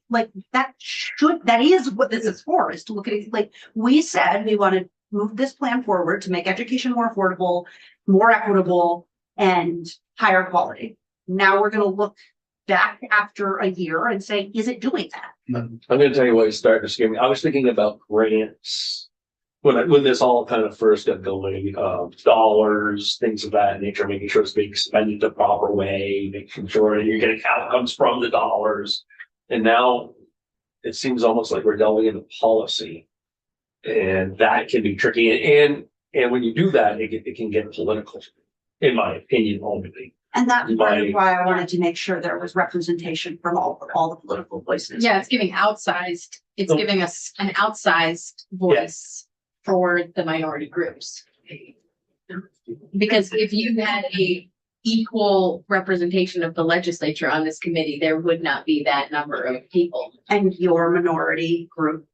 Like that is what this is for, is to look at it. Like we said, we want to move this plan forward to make education more affordable, more equitable, and higher quality. Now we're going to look back after a year and say, is it doing that? I'm gonna tell you what started to scare me. I was thinking about grants. When this all kind of first got going, dollars, things of that nature, making sure it's being spent the proper way, making sure you're getting outcomes from the dollars. And now it seems almost like we're delving into policy. And that can be tricky. And when you do that, it can get political, in my opinion, only. And that's part of why I wanted to make sure there was representation from all the political voices. Yeah, it's giving outsized, it's So- giving us an outsized voice for the minority groups. Because if you had a equal representation of the legislature on this committee, there would not be that number of people. And your minority group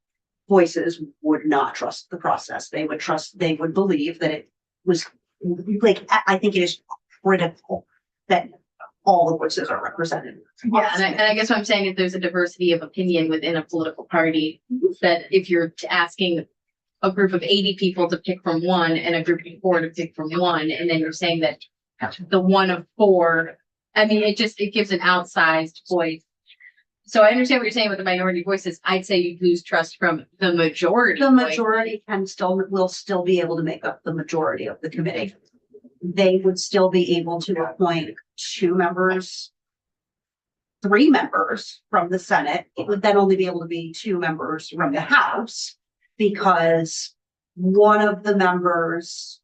voices would not trust the process. They would believe that it was like, I think it is critical that all the voices are represented. Yeah, and I guess what I'm saying is there's a diversity of opinion within a political party, that if you're asking a group of 80 people to pick from one and a group of 4 to pick from one, and then you're saying that the one of 4, I mean, it gives an outsized voice. So I understand what you're saying with the minority voices. I'd say you lose trust from the majority. The majority will still be able to make up the majority of the committee. They would still be able to appoint 2 members, 3 members from the Senate. It would then only be able to be 2 members from the House, because one of the members,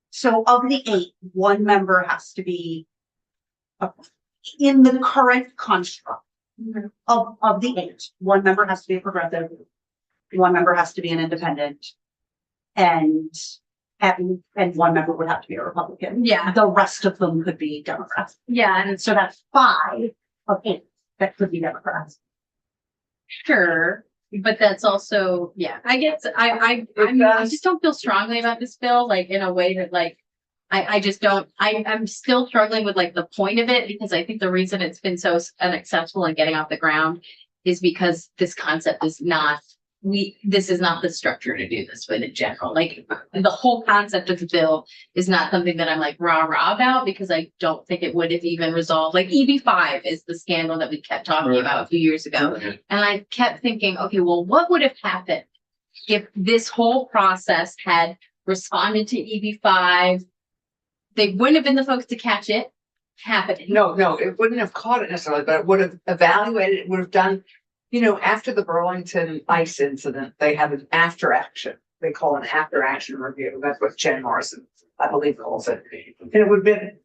so of the 8, 1 member has to be in the current construct of the 8. 1 member has to be a progressive, 1 member has to be an independent, and 1 member would have to be a Republican. Yeah. The rest of them could be Democrats. Yeah, and So that's 5 of 8 that could be Democrats. sure, but that's also, yeah, I guess, I just don't feel strongly about this bill, like in a way that like, I just don't, I'm still struggling with like the point of it, because I think the reason it's been so unacceptable in getting off the ground is because this concept is not, this is not the structure to do this with in general. Like the whole concept of the bill is not something that I'm like rah about, because I don't think it would have even resolved. Like EB-5 is the scandal that we kept talking about a few years ago. And I kept thinking, okay, well, what would have happened if this whole process had responded to EB-5? They wouldn't have been the folks to catch it happening. No, it wouldn't have caught it necessarily, but it would have evaluated, it would have done, after the Burlington ice incident, they had an after action. They call it an after action review. That's what Jen Morrison, I believe, calls it. And it would have been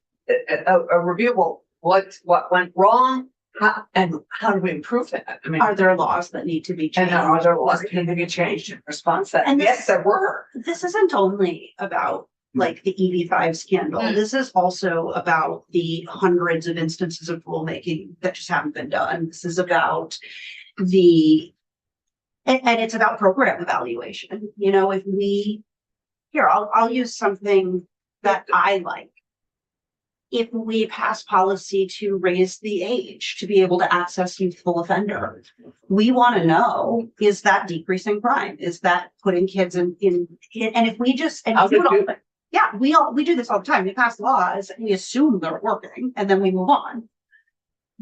a review of what went wrong, and how do we improve that? I mean, Are there laws that need to be and changed? are there laws that need to be changed in response to that? And Yes, there were. This isn't only about like the EB-5 scandal. Mm. This is also about the hundreds of instances of rulemaking that just haven't been done. This is about and it's about program evaluation. If I'll use something that I like. If we pass policy to raise the age to be able to access youthful offender, we want to know, is that decreasing crime? Is that putting kids in, and if we just, and How we do to it all, yeah, we do this all the time. We pass laws and we assume they're working and then we move on.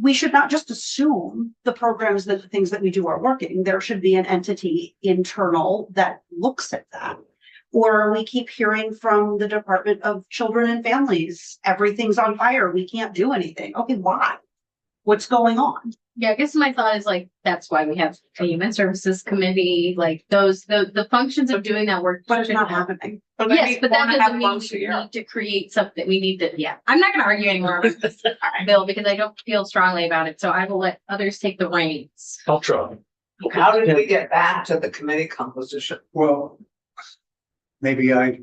We should not just assume the programs that the things that we do are working. There should be an entity internal that looks at that. Or we keep hearing from the Department of Children and Families, everything's on fire, we can't do anything. Okay, why? What's going on? Yeah, I guess my thought is like, that's why we have a human services committee, like the functions of doing that work. But it's should not have- happening. Yes, but that doesn't mean once a we year. need to create something. We need to, yeah. I'm not gonna argue anymore about this bill because I don't feel strongly about it. So I will let others take the reins. I'll try. How did we get back to the committee composition? Well, maybe I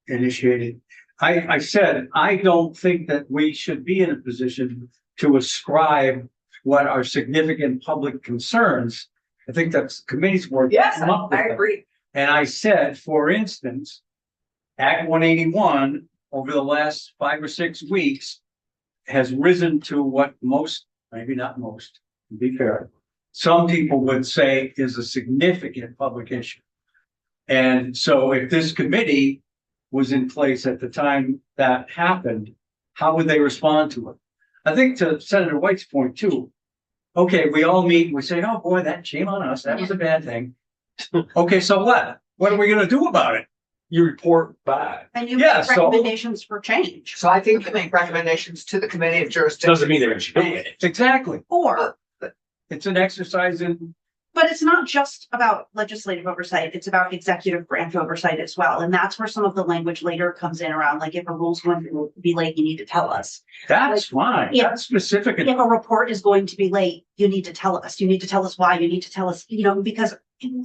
initiated. I said, I don't think that we should be in a position to ascribe what are significant public concerns. I think that's the committee's work. Yes, Come up with I them. agree. And I said, for instance, Act 181 over the last 5 or 6 weeks has risen to what most, maybe not most, to be fair, some people would say is a significant public issue. And so if this committee was in place at the time that happened, how would they respond to it? I think to Senator White's point too. Okay, we all meet, we say, oh boy, that shame on us, that was a bad thing. Okay, so what? What are we gonna do about it? You report back. And you Yeah, make so- recommendations for change. So I think you make recommendations to the committee of jurisdiction. Doesn't mean they're gonna do it. Exactly. Or, It's an exercise in, but it's not just about legislative oversight, it's about executive branch oversight as well. And that's where some of the language later comes in around, like if a rule's going to be late, you need to tell us. that's fine, Yeah. that's specific. If a report is going to be late, you need to tell us, you need to tell us why, you need to tell us, because,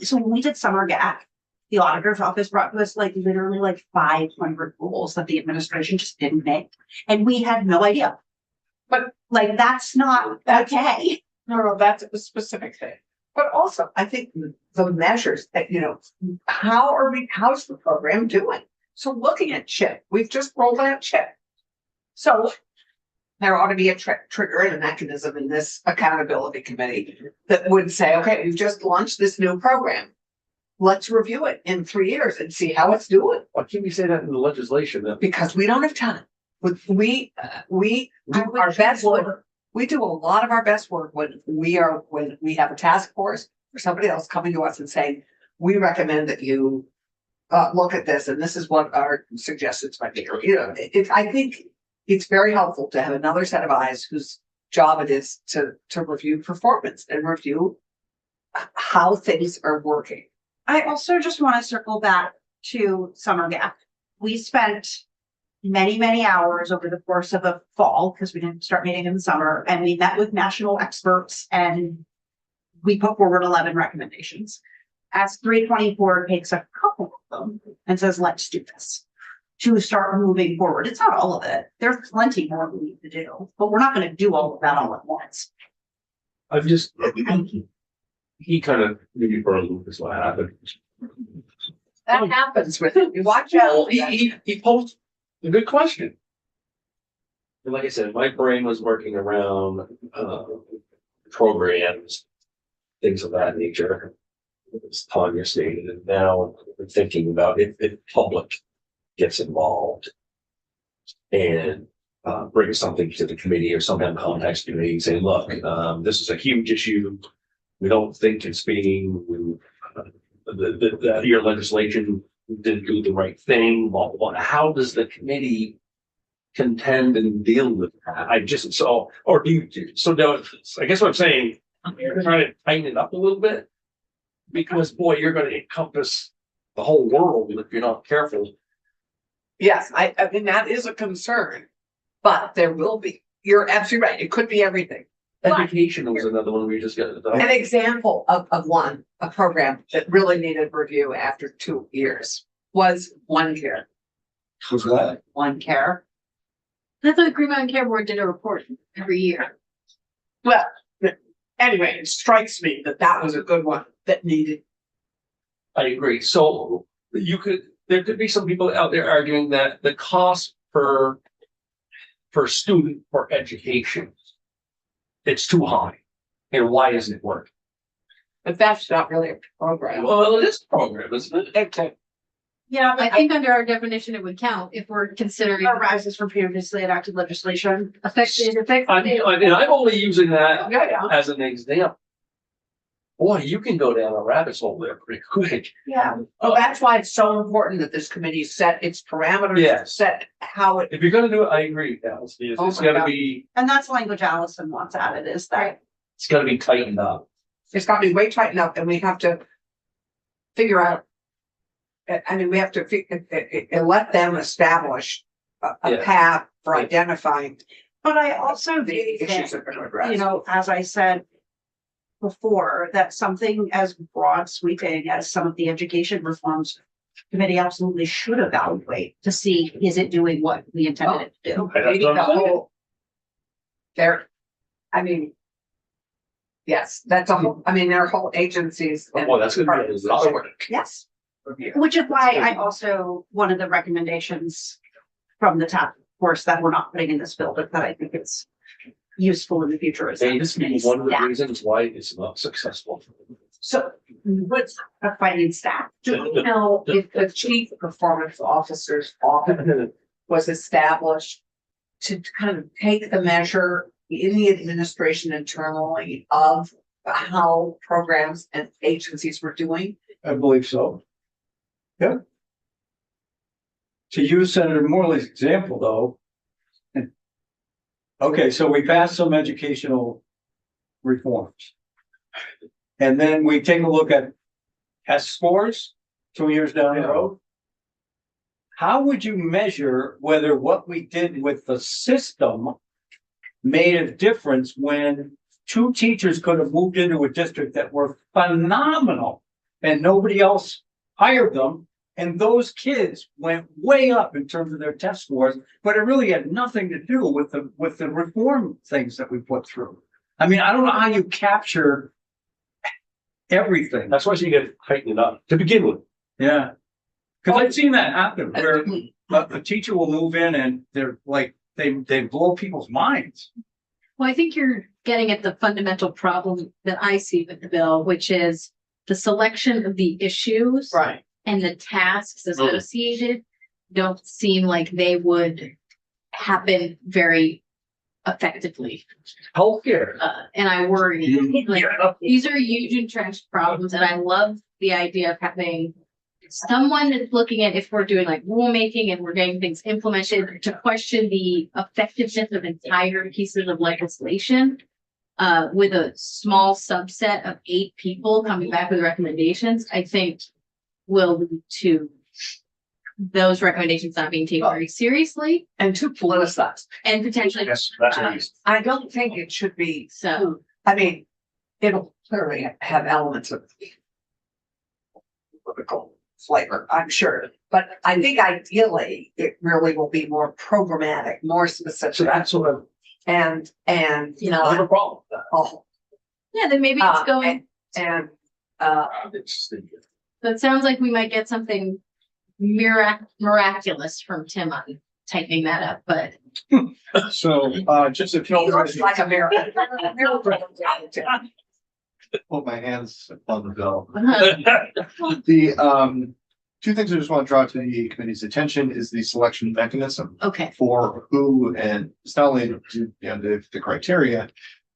so when we did summer gap, the auditor's office brought to us like literally like 500 rules that the administration just didn't make. And we had no idea. But- like, that's not okay. No, that's a specific thing. But also, I think the measures that, how's the program doing? So looking at CHIP, we've just rolled out CHIP. So there ought to be a trigger and a mechanism in this accountability committee that would say, okay, we've just launched this new program. Let's review it in 3 years and see how it's doing, Why can't we say that in the legislation? That because we don't have time. We do our best work. We do a lot of our best work when we have a task force or somebody else coming to us and saying, we recommend that you look at this, and this is what our suggestions might be. I think it's very helpful to have another set of eyes whose job it is to review performance and review how things are working. I also just want to circle back to summer gap. We spent many, many hours over the course of a fall, because we didn't start meeting in the summer, and we met with national experts and we put forward 11 recommendations. As 324 takes a couple of them and says, let's do this to start moving forward. It's not all of it. There's plenty more we need to do, but we're not going to do all of that all at once. I've just, he kind of maybe for a loop is what happened. That happens with it. You watch out. He posed a good question. And like I said, my brain was working around programs, things of that nature. As Tanya stated, and now I'm thinking about if public gets involved and brings something to the committee or some kind of context committee, saying, look, this is a huge issue. We don't think it's being, your legislation didn't do the right thing. Blah, blah, blah. How does the committee contend and deal with that? I guess now, I guess what I'm saying, you're trying to tighten it up a little bit. Because boy, you're gonna encompass the whole world if you're not careful. Yes, I mean, that is a concern, but there will be, you're absolutely right. It could be everything. But Education was another one we just got. an example of a program that really needed review after 2 years was One Care. Was that? One Care. I thought the Green Mountain Care Board did a report every year. Well, anyway, it strikes me that that was a good one that needed. I agree. So there could be some people out there arguing that the cost per student for education, it's too high. And why isn't it working? But that's not really a program. Well, it is a program, isn't it? Okay. Yeah, I think under our definition, it would count if we're considering Arises from previously enacted legislation. affected. I'm only using that Yeah. as an example. Boy, you can go down a rabbit hole there pretty quick. Yeah. Well, that's why it's so important that this committee set its parameters. Yes. Set how it. If you're gonna do it, I agree, Alice. It's Oh my gotta God. be, And that's language Allison wants added, is that it's gotta be tightened up. It's got to be way tightened up, and we have to figure out. I mean, we have to let them establish a Yeah. path for identifying But I also do the think, issues that we're going to address. as I said before, that something as broad sweeping as some of the education reforms committee absolutely should evaluate to see, is it doing what we intended it to do? Maybe the whole. There, I mean. Yes, that's a whole, I mean, there are whole agencies. and Well, that's gonna be a lot of work. Yes. Which is why I also, one of the recommendations from the task force that we're not putting in this bill, but that I think is useful in the future is. And this is one of the staff. reasons why it's not successful. So what's a fighting staff? Do we know if the chief performance officer's office was established to kind of take the measure in the administration internally of how programs and agencies were doing? I believe so. Yeah. To use Senator Morley's example, though. Okay, so we passed some educational reforms. And then we take a look at test scores 2 years down the road. How would you measure whether what we did with the system made a difference when 2 teachers could have moved into a district that were phenomenal and nobody else hired them? And those kids went way up in terms of their test scores, but it really had nothing to do with the reform things that we put through. I mean, I don't know how you capture everything. That's why you get heightened up to begin with. Yeah. Cause I've seen that happen where a teacher will move in and they're like, they blow people's minds. Well, I think you're getting at the fundamental problem that I see with the bill, which is the selection of the issues. Right. And the tasks associated don't seem like they would happen very effectively. Healthcare. And I worry, like, these are huge entrenched problems, and I love the idea of having someone that's looking at if we're doing like rulemaking and we're getting things implemented to question the effectiveness of entire pieces of legislation. With a small subset of 8 people coming back with recommendations, I think will lead to those recommendations not being taken very seriously And too politicized. and potentially. That's a reason. I don't think it should be, So, I mean, it'll clearly have elements of political flavor, I'm sure. But I think ideally, it really will be more programmatic, more So specific that's what I'm, and, I have a problem with oh, yeah, then maybe it's going, and, that. that sounds like we might get something miraculous from Tim on typing that up, but So, just if you he looks like a miracle. put my hands on the bill. The, 2 things I just want to draw to the committee's attention is the selection mechanism okay. for who, and it's not only the criteria,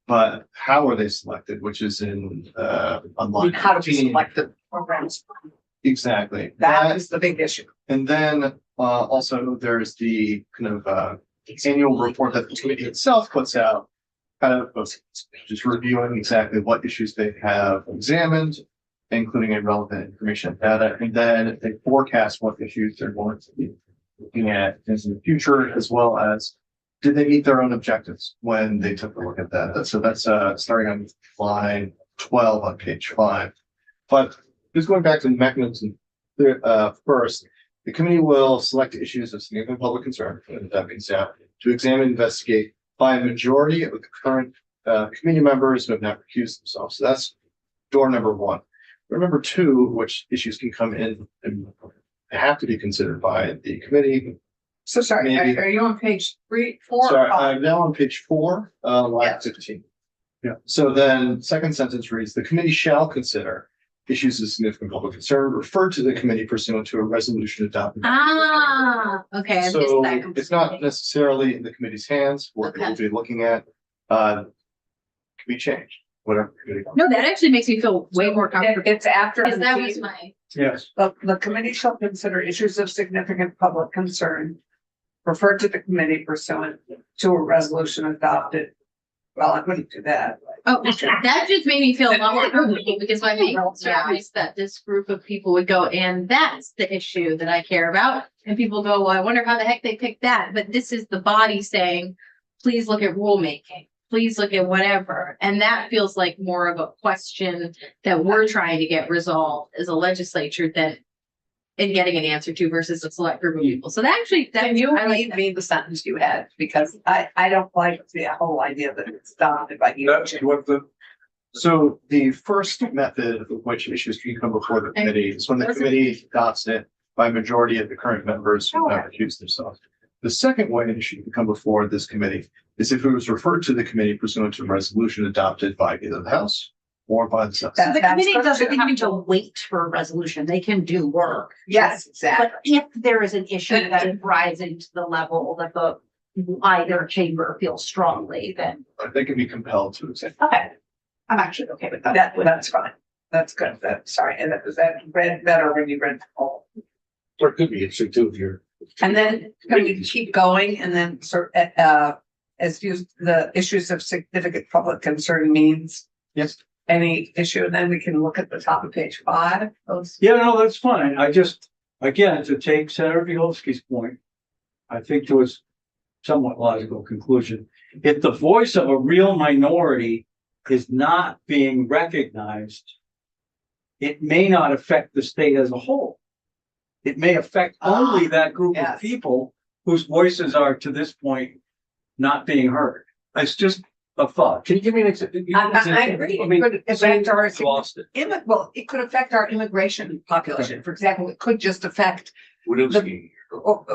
but how are they selected, which is in, on line How to 15. select the programs. Exactly. That is the big issue. And then, also there's the kind of, annual report that the committee itself puts out. Kind of just reviewing exactly what issues they have examined, including irrelevant information and data, and then they forecast what issues they're going to be looking at in the future, as well as did they meet their own objectives when they took a look at that. So that's starting on line 12 on page 5. But just going back to the mechanism, first, the committee will select issues of significant public concern, and that means to examine, and investigate by a majority of the current committee members who have not recused themselves. So that's door number 1. Door number 2, which issues can come in and have to be considered by the committee. So sorry, Maybe- are you on page 3, 4? Sorry, or 5? I'm now on page 4, line Yeah. 15. Yeah. So then second sentence reads, the committee shall consider issues of significant public concern referred to the committee pursuant to a resolution adopted. Okay, I missed So that it's not completely. necessarily in the committee's hands, what Okay. we'll be looking at, can be changed, whatever. the committee wants. No, that actually makes me feel way more comfortable, It's after. because that the- was my, Yes. The committee shall consider issues of significant public concern referred to the committee pursuant to a resolution adopted. Well, I wouldn't do that. oh, that just made me feel a lot more comfortable, because my main concern is that this group of people would go, and that's the issue that I care about. And people go, well, I wonder how the heck they picked that, but this is the body saying, please look at rulemaking, please look at whatever. And that feels like more of a question that we're trying to get resolved as a legislature than and getting an answer to versus a select group of people. So that actually, that, Can you I like read me the sentence you had? Because I don't like the whole idea that it's done by you. That's what the, So the first method of which issues can come before the committee is when the committee adopts it by majority of the current members who have recused themselves. The second way an issue can come before this committee is if it was referred to the committee pursuant to a resolution adopted by either the House or by the Senate. So the That's committee what doesn't you have need to wait for a resolution. They can do work. Yes, exactly. But if there is an issue that is rising to the level that the either chamber feels strongly, then They can be compelled to accept. okay. I'm actually okay with that. That's fine. That's good. That's sorry. And that read better when you read the whole. Or it could be interesting too, if you're. And then can we keep going and then as you, the issues of significant public concern means Yes. any issue, and then we can look at the top of page 5. Those. yeah, no, that's fine. I just, again, to take Senator Bielski's point, I think to a somewhat logical conclusion, if the voice of a real minority is not being recognized, it may not affect the state as a whole. It may affect only that group of yes. people whose voices are to this point not being heard. It's just a thought. Can you give me an example? I agree. It could affect our Lost it. well, it could affect our immigration population. For example, it could just affect Widowski.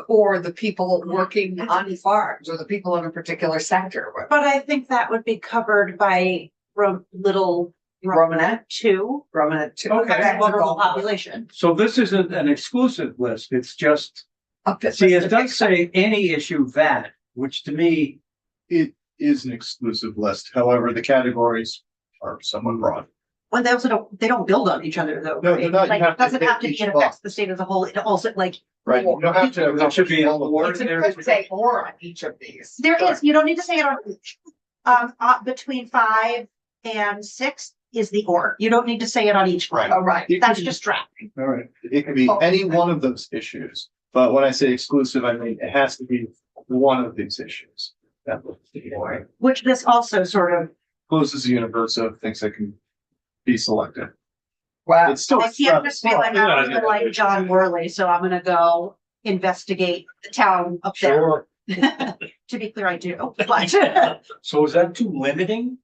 or the people working on farms or the people in a particular sector. But I think that would be covered by little Romanet, 2, Romanet 2. Okay. that vulnerable population. So this isn't an exclusive list. It's just, see, it does say any issue that, which to me, It is an exclusive list. However, the categories are somewhat broad. Well, they don't build on each other though. No, right? no, you Like, have it to doesn't hit have to be, each it affects box. the state as a whole. It also like, Right? You don't have to. there should be an award It's there. a good say more on each of these. there is, you don't need to say it on each. Between 5 and 6 is the or. You don't need to say it on each one. Right. Oh, right. It That's could- just drafting. All right. It could be any one of those issues, but when I say exclusive, I mean it has to be one of these issues. That Which this also sort of, closes the universe of things that can be selected. Wow. It's still. I can't just be like, Yeah, I'm yeah, like yeah. John Worley, so I'm gonna go investigate the town up there. Sure. To be clear, I do, but So is that too limiting?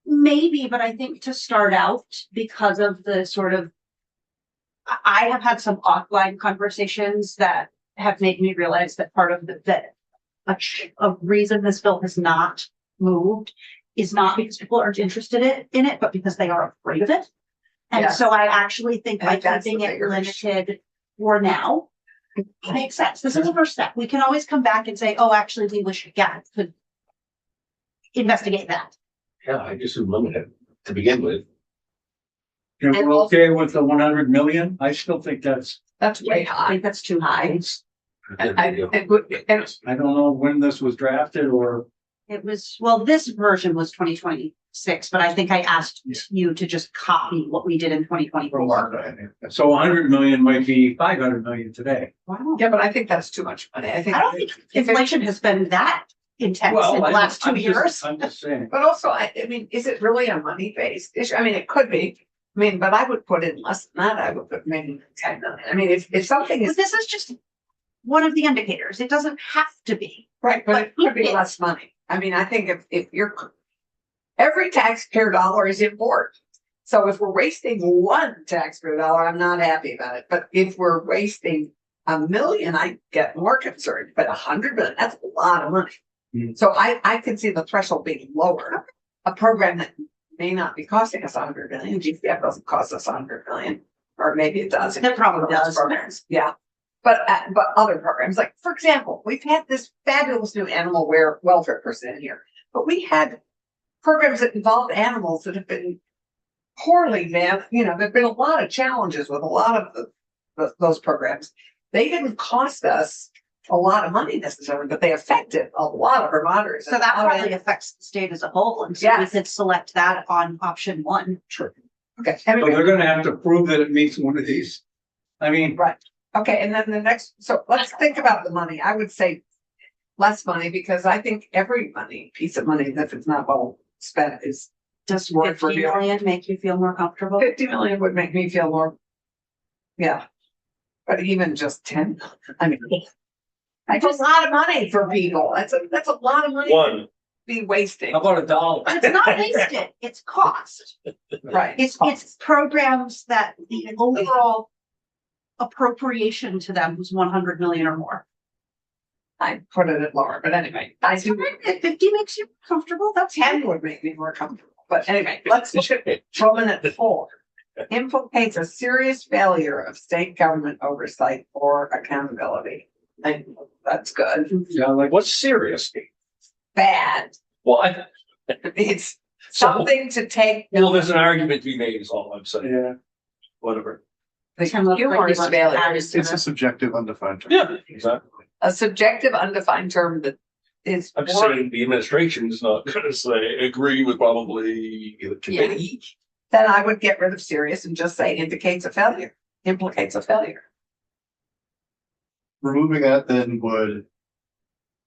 maybe, but I think to start out, because of the sort of. I have had some offline conversations that have made me realize that part of a reason this bill has not moved is not because people aren't interested in it, but because they are afraid of it. And Yes. so I actually think I by think that's the keeping it bigger issue. limited for now, it makes sense. This is the first step. We can always come back and say, oh, actually, we wish, yeah, could investigate that. Yeah, I just would limit it to begin with. And And we're also- okay with the 100 million? I still think that's, That's way I high. think that's too high. And I don't know when this was drafted or, It was, well, this version was 2026, but I think I asked you to just copy what we did in 2024. so 100 million might be 500 million today. Wow. yeah, but I think that's too much money. I think. I don't think inflation has been that intense in the last 2 years. I'm just saying. But also, I mean, is it really a money-based issue? I mean, it could be. I mean, but I would put in less than that. I would put maybe 10 million. I mean, if something But is this is just one of the indicators. It doesn't have to be. right, but it could be But- less money. I mean, I think if you're, every taxpayer dollar is important. So if we're wasting one taxpayer dollar, I'm not happy about it. But if we're wasting $1 million, I get more concerned. But 100 million, that's a lot of money. Mm. So I can see the threshold being lower. A program that may not be costing us 100 million, GCF doesn't cost us 100 million, or maybe it does. It probably does. Programs, yeah. But other programs, like, for example, we've had this fabulous new animal welfare person in here, but we had programs that involved animals that have been poorly managed. You know, there've been a lot of challenges with a lot of those programs. They didn't cost us a lot of money necessarily, but they affected a lot of Vermonters. So that probably affects the state as a whole. And so we Yes. could select that on option 1. Sure. Okay. So they're gonna have to prove that it meets one of these. I mean, Right. Okay, and then the next, so let's think about the money. I would say less money because I think every piece of money, if it's not well spent, is Does Work for 50 you. million make you feel more comfortable? 50 million would make me feel more Yeah. But even just 10, I mean. That's a lot of money for people. That's a lot of money to One, be wasting. How about $1? It's not wasted, it's cost. Right. It's programs that the overall appropriation to them was 100 million or more. I put it at lower, but anyway, I do, If 50 makes you comfortable, that's 10 would make me more comfortable. But anyway, let's look at Roman 4. Implicates a serious failure of state government oversight or accountability. And that's good. Yeah, like, what's serious? Bad. Well, I, It's something to take. well, there's an argument to be made is all I'm saying, yeah. whatever. The Tim looked like he humorous wants to failure add is It's a subjective undefined term. Yeah, exactly. a subjective undefined term that is. I'm just more- saying the administration is not gonna say agree with probably the committee. Then I would get rid of serious and just say indicates a failure, implicates a failure. Removing that then would.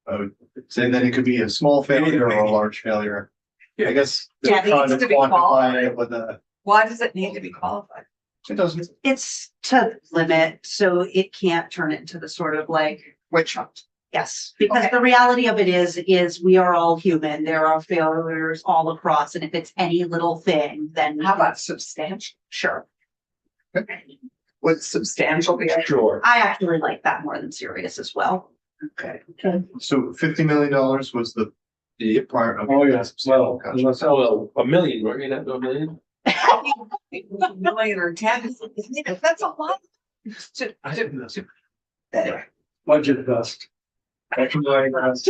I would say that it could be a small failure or a large failure. I guess. they're Yeah, it trying needs to be quantify qualified. it with a, Why does it need to be qualified? it doesn't, It's to limit, so it can't turn into the sort of like, Which one? yes, because Okay. the reality of it is we are all human. There are failures all across, and if it's any little thing, then How about substantial? sure. Would substantial be? Sure. I actually like that more than serious as well. Okay. so $50 million was the prior. Oh, yes, well, Gotcha. let's, Well, a million, right? You're not doing a million? Million or 10, that's a lot. Anyway, budget dust. That's why I asked.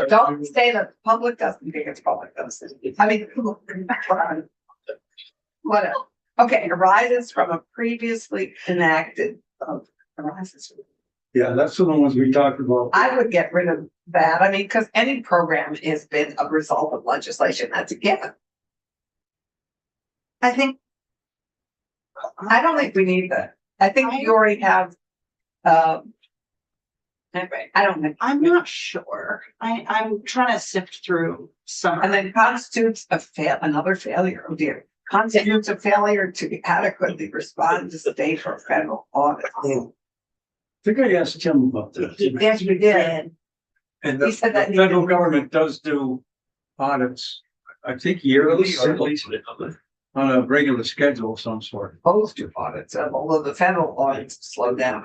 don't say that the public doesn't think it's public dust. I mean. What else? Okay, arises from a previously enacted, arises. Yeah, that's the ones we talked about. I would get rid of that. I mean, because any program has been a result of legislation. That's a given. I think. I don't think we need that. I think you already have, anyway, I don't think. I'm not sure. I'm trying to sift through some. And then constitutes another failure, oh dear, constitutes a failure to adequately respond to state or federal audit. I think I asked Tim about this. Yes, we did. And He the said that- federal government does do audits, I think yearly or at least on a regular schedule of some sort. Opposed to audits, although the federal audits slow down.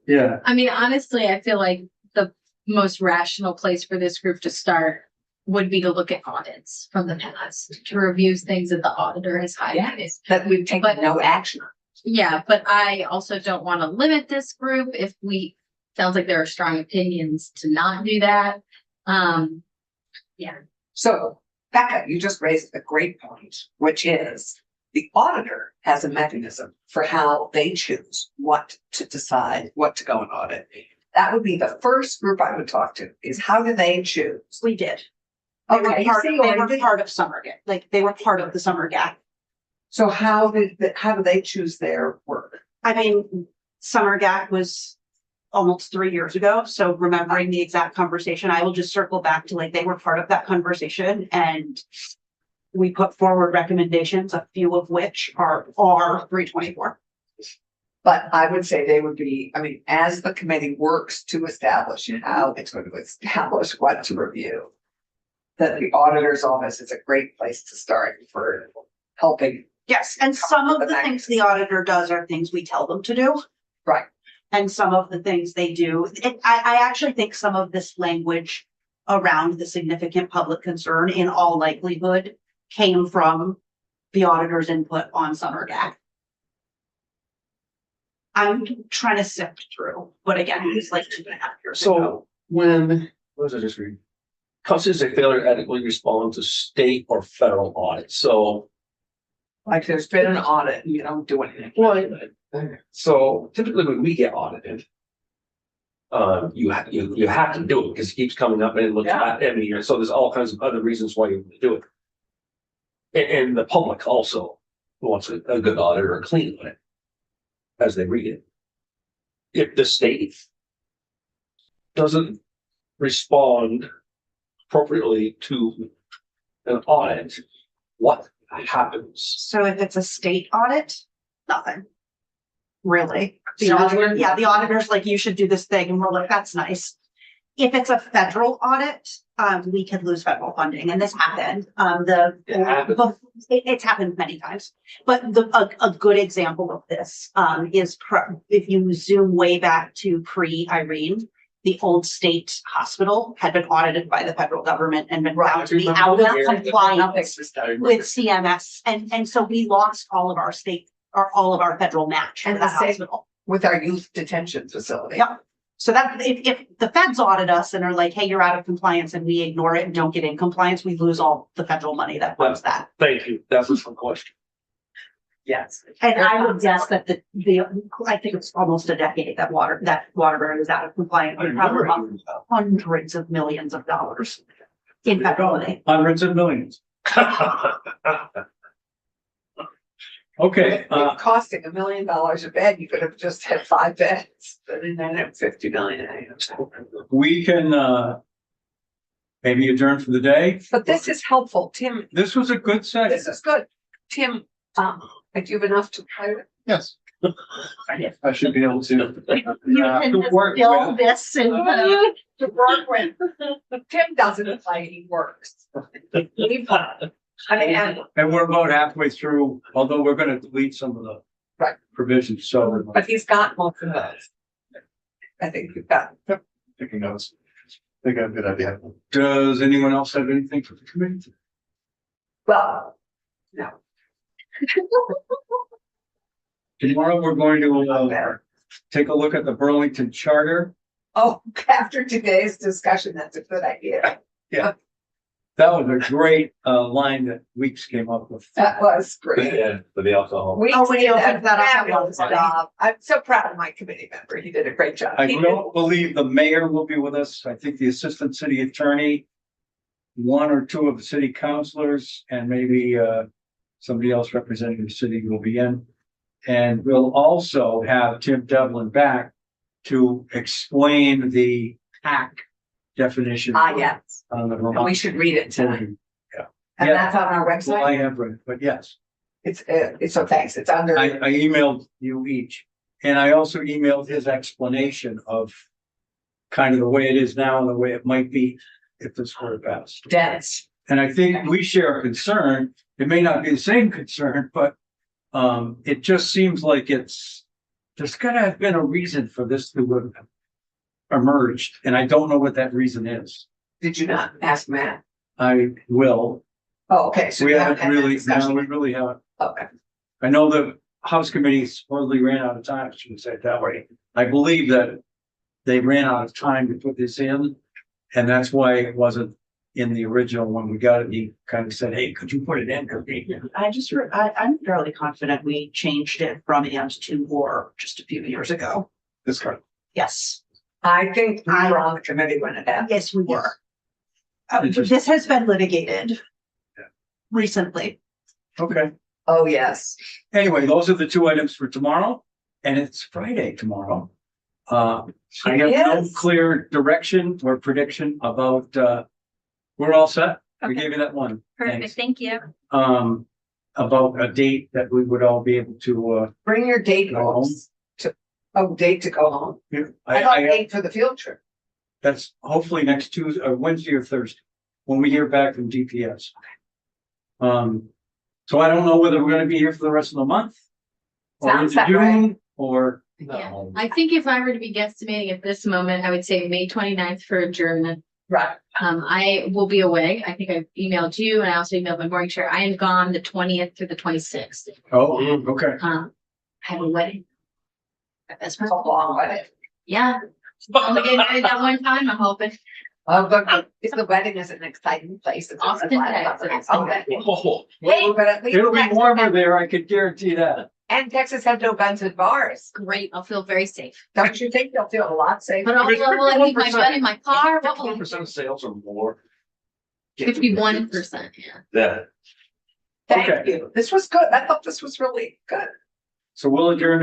Yeah, I mean, honestly, I feel like the most rational place for this group to start would be to look at audits from the past, to review things that the auditor has highlighted. That we've taken But- no action. Yeah, but I also don't want to limit this group if sounds like there are strong opinions to not do that. So Becca, you just raised a great point, which is the auditor has a mechanism for how they choose what to decide, what to go and audit. That would be the first group I would talk to, is how do they choose? We did. They were Okay, part, see, they were or did- part of summer gap, like they were part of the summer gap. So how do they choose their work? I mean, summer gap was almost 3 years ago, so remembering the exact conversation, I will just circle back to like, they were part of that conversation and we put forward recommendations, a few of which are 324. But I would say they would be, I mean, as the committee works to establish how it's going to establish what to review. That the auditor's office is a great place to start for helping. Yes, and some of the things the auditor does are things we tell them to do. Right. And some of the things they do, I actually think some of this language around the significant public concern in all likelihood came from the auditor's input on summer gap. I'm trying to sift through, but again, it was like 2.5 years ago. So when, what was I just reading? Constitutes a failure to adequately respond to state or federal audits. So, Like there's been an audit and you don't do anything. so typically when we get audited, you have to do it because it keeps coming up and it looks Yeah. at every year. So there's all kinds of other reasons why you do it. And the public also wants a good audit or a clean audit as they read it. If the state doesn't respond appropriately to an audit, what happens? So if it's a state audit, nothing. Really? The Seriously? auditor, yeah, the auditor's like, you should do this thing, and we're like, that's nice. If it's a federal audit, we could lose federal funding, and this happened, It happened. it's happened many times. But a good example of this, is if you zoom way back to pre-Irene, the old state hospital had been audited by the federal government and been found to be out of compliance with CMS, and so we lost all of our state, or all of our federal match for And the that same- hospital. With our youth detention facility. Yeah. So that, if the feds audit us and are like, hey, you're out of compliance, and we ignore it and don't get in compliance, we lose all the federal money that funds that. Thank you. That was the question. Yes. And I would guess that I think it's almost a decade that Waterbury is out of compliance. I We probably remember lost hearing about hundreds of millions of dollars in federal money. Hundreds of millions. Okay, It's costing $1 million a bed, you could have just had 5 beds, but then at 50 million. we can, maybe adjourn for the day. But this is helpful, Tim, This was a good session. this is good. Tim, do you have enough to play with? Yes. I should be able to. You can to just work fill with. this and To work with. Tim doesn't play, he works. I mean, And we're about halfway through, although we're gonna delete some of the Right. provisions, so. but he's got most of those. I think you've got. Taking notes. I think I have a good idea. Does anyone else have anything for the committee? Well, no. Tomorrow, we're going to, take a look at the Burlington Charter. Oh, after today's discussion, that's a good idea. That was a great, line that Weeks came up with. That was great. Yeah, for the alcohol. We Oh, when you did a opened that up, that fabulous was funny. job. I'm so proud of my committee member. He did a great job. I He did- don't believe the mayor will be with us. I think the assistant city attorney, one or two of the city councilors, and maybe somebody else representing the city will be in. And we'll also have Tim Devlin back to explain the hack definition. Yes, On the and we Vermont. should read it tonight. And And that's on our Well, I website. have read it, but yes, It's so thanks. It's under. I emailed you each. And I also emailed his explanation of kind of the way it is now and the way it might be if this were passed. Dennis. And I think we share a concern. It may not be the same concern, but it just seems like there's gotta have been a reason for this to have emerged, and I don't know what that reason is. Did you not ask Matt? I will. Oh, okay. So We you haven't had that really, no, discussion. we really haven't. Okay. I know the House Committee supposedly ran out of time, I shouldn't say it that way. I believe that they ran out of time to put this in, and that's why it wasn't in the original when we got it. He kind of said, hey, could you put it in? I'm fairly confident we changed it from and to or just a few years ago. This card. Yes, I think we were on the committee when it happened. yes, we were. Interesting. This has been litigated Yeah. recently. Okay. Oh, yes. Anyway, those are the two items for tomorrow, and it's Friday tomorrow. I have no Yes. clear direction or prediction about, we're all set. We Okay. gave you that one. Perfect, Thanks. thank you. About a date that we would all be able to, Bring your date Go home. books to, date to go home. I I, thought I, date for the field trip. that's hopefully next Tuesday or Wednesday or Thursday, when we hear back from DPS. So I don't know whether we're gonna be here for the rest of the month. Or Sounds into that way. June, or, No. I think if I were to be guesstimating at this moment, I would say May 29th for adjournment. Right. I will be away. I think I emailed you and I also emailed my morning chair. I am gone the 20th through the 26th. oh, okay. I have a wedding. That's It's a long wedding. Yeah, only getting married that one time, I'm hoping. But if the wedding is an exciting place. It's Austin, Texas. Okay. Oh, Well, but at least It'll be Texas warmer has- there, I could guarantee that. And Texas have no guns and bars. Great, I'll feel very safe. Don't you think they'll feel a lot safer? But also, will I leave my gun in my car? What will I 51% of sales or more. 51%, yeah. Yeah. Thank Okay. you. This was good. I thought this was really good. So we'll adjourn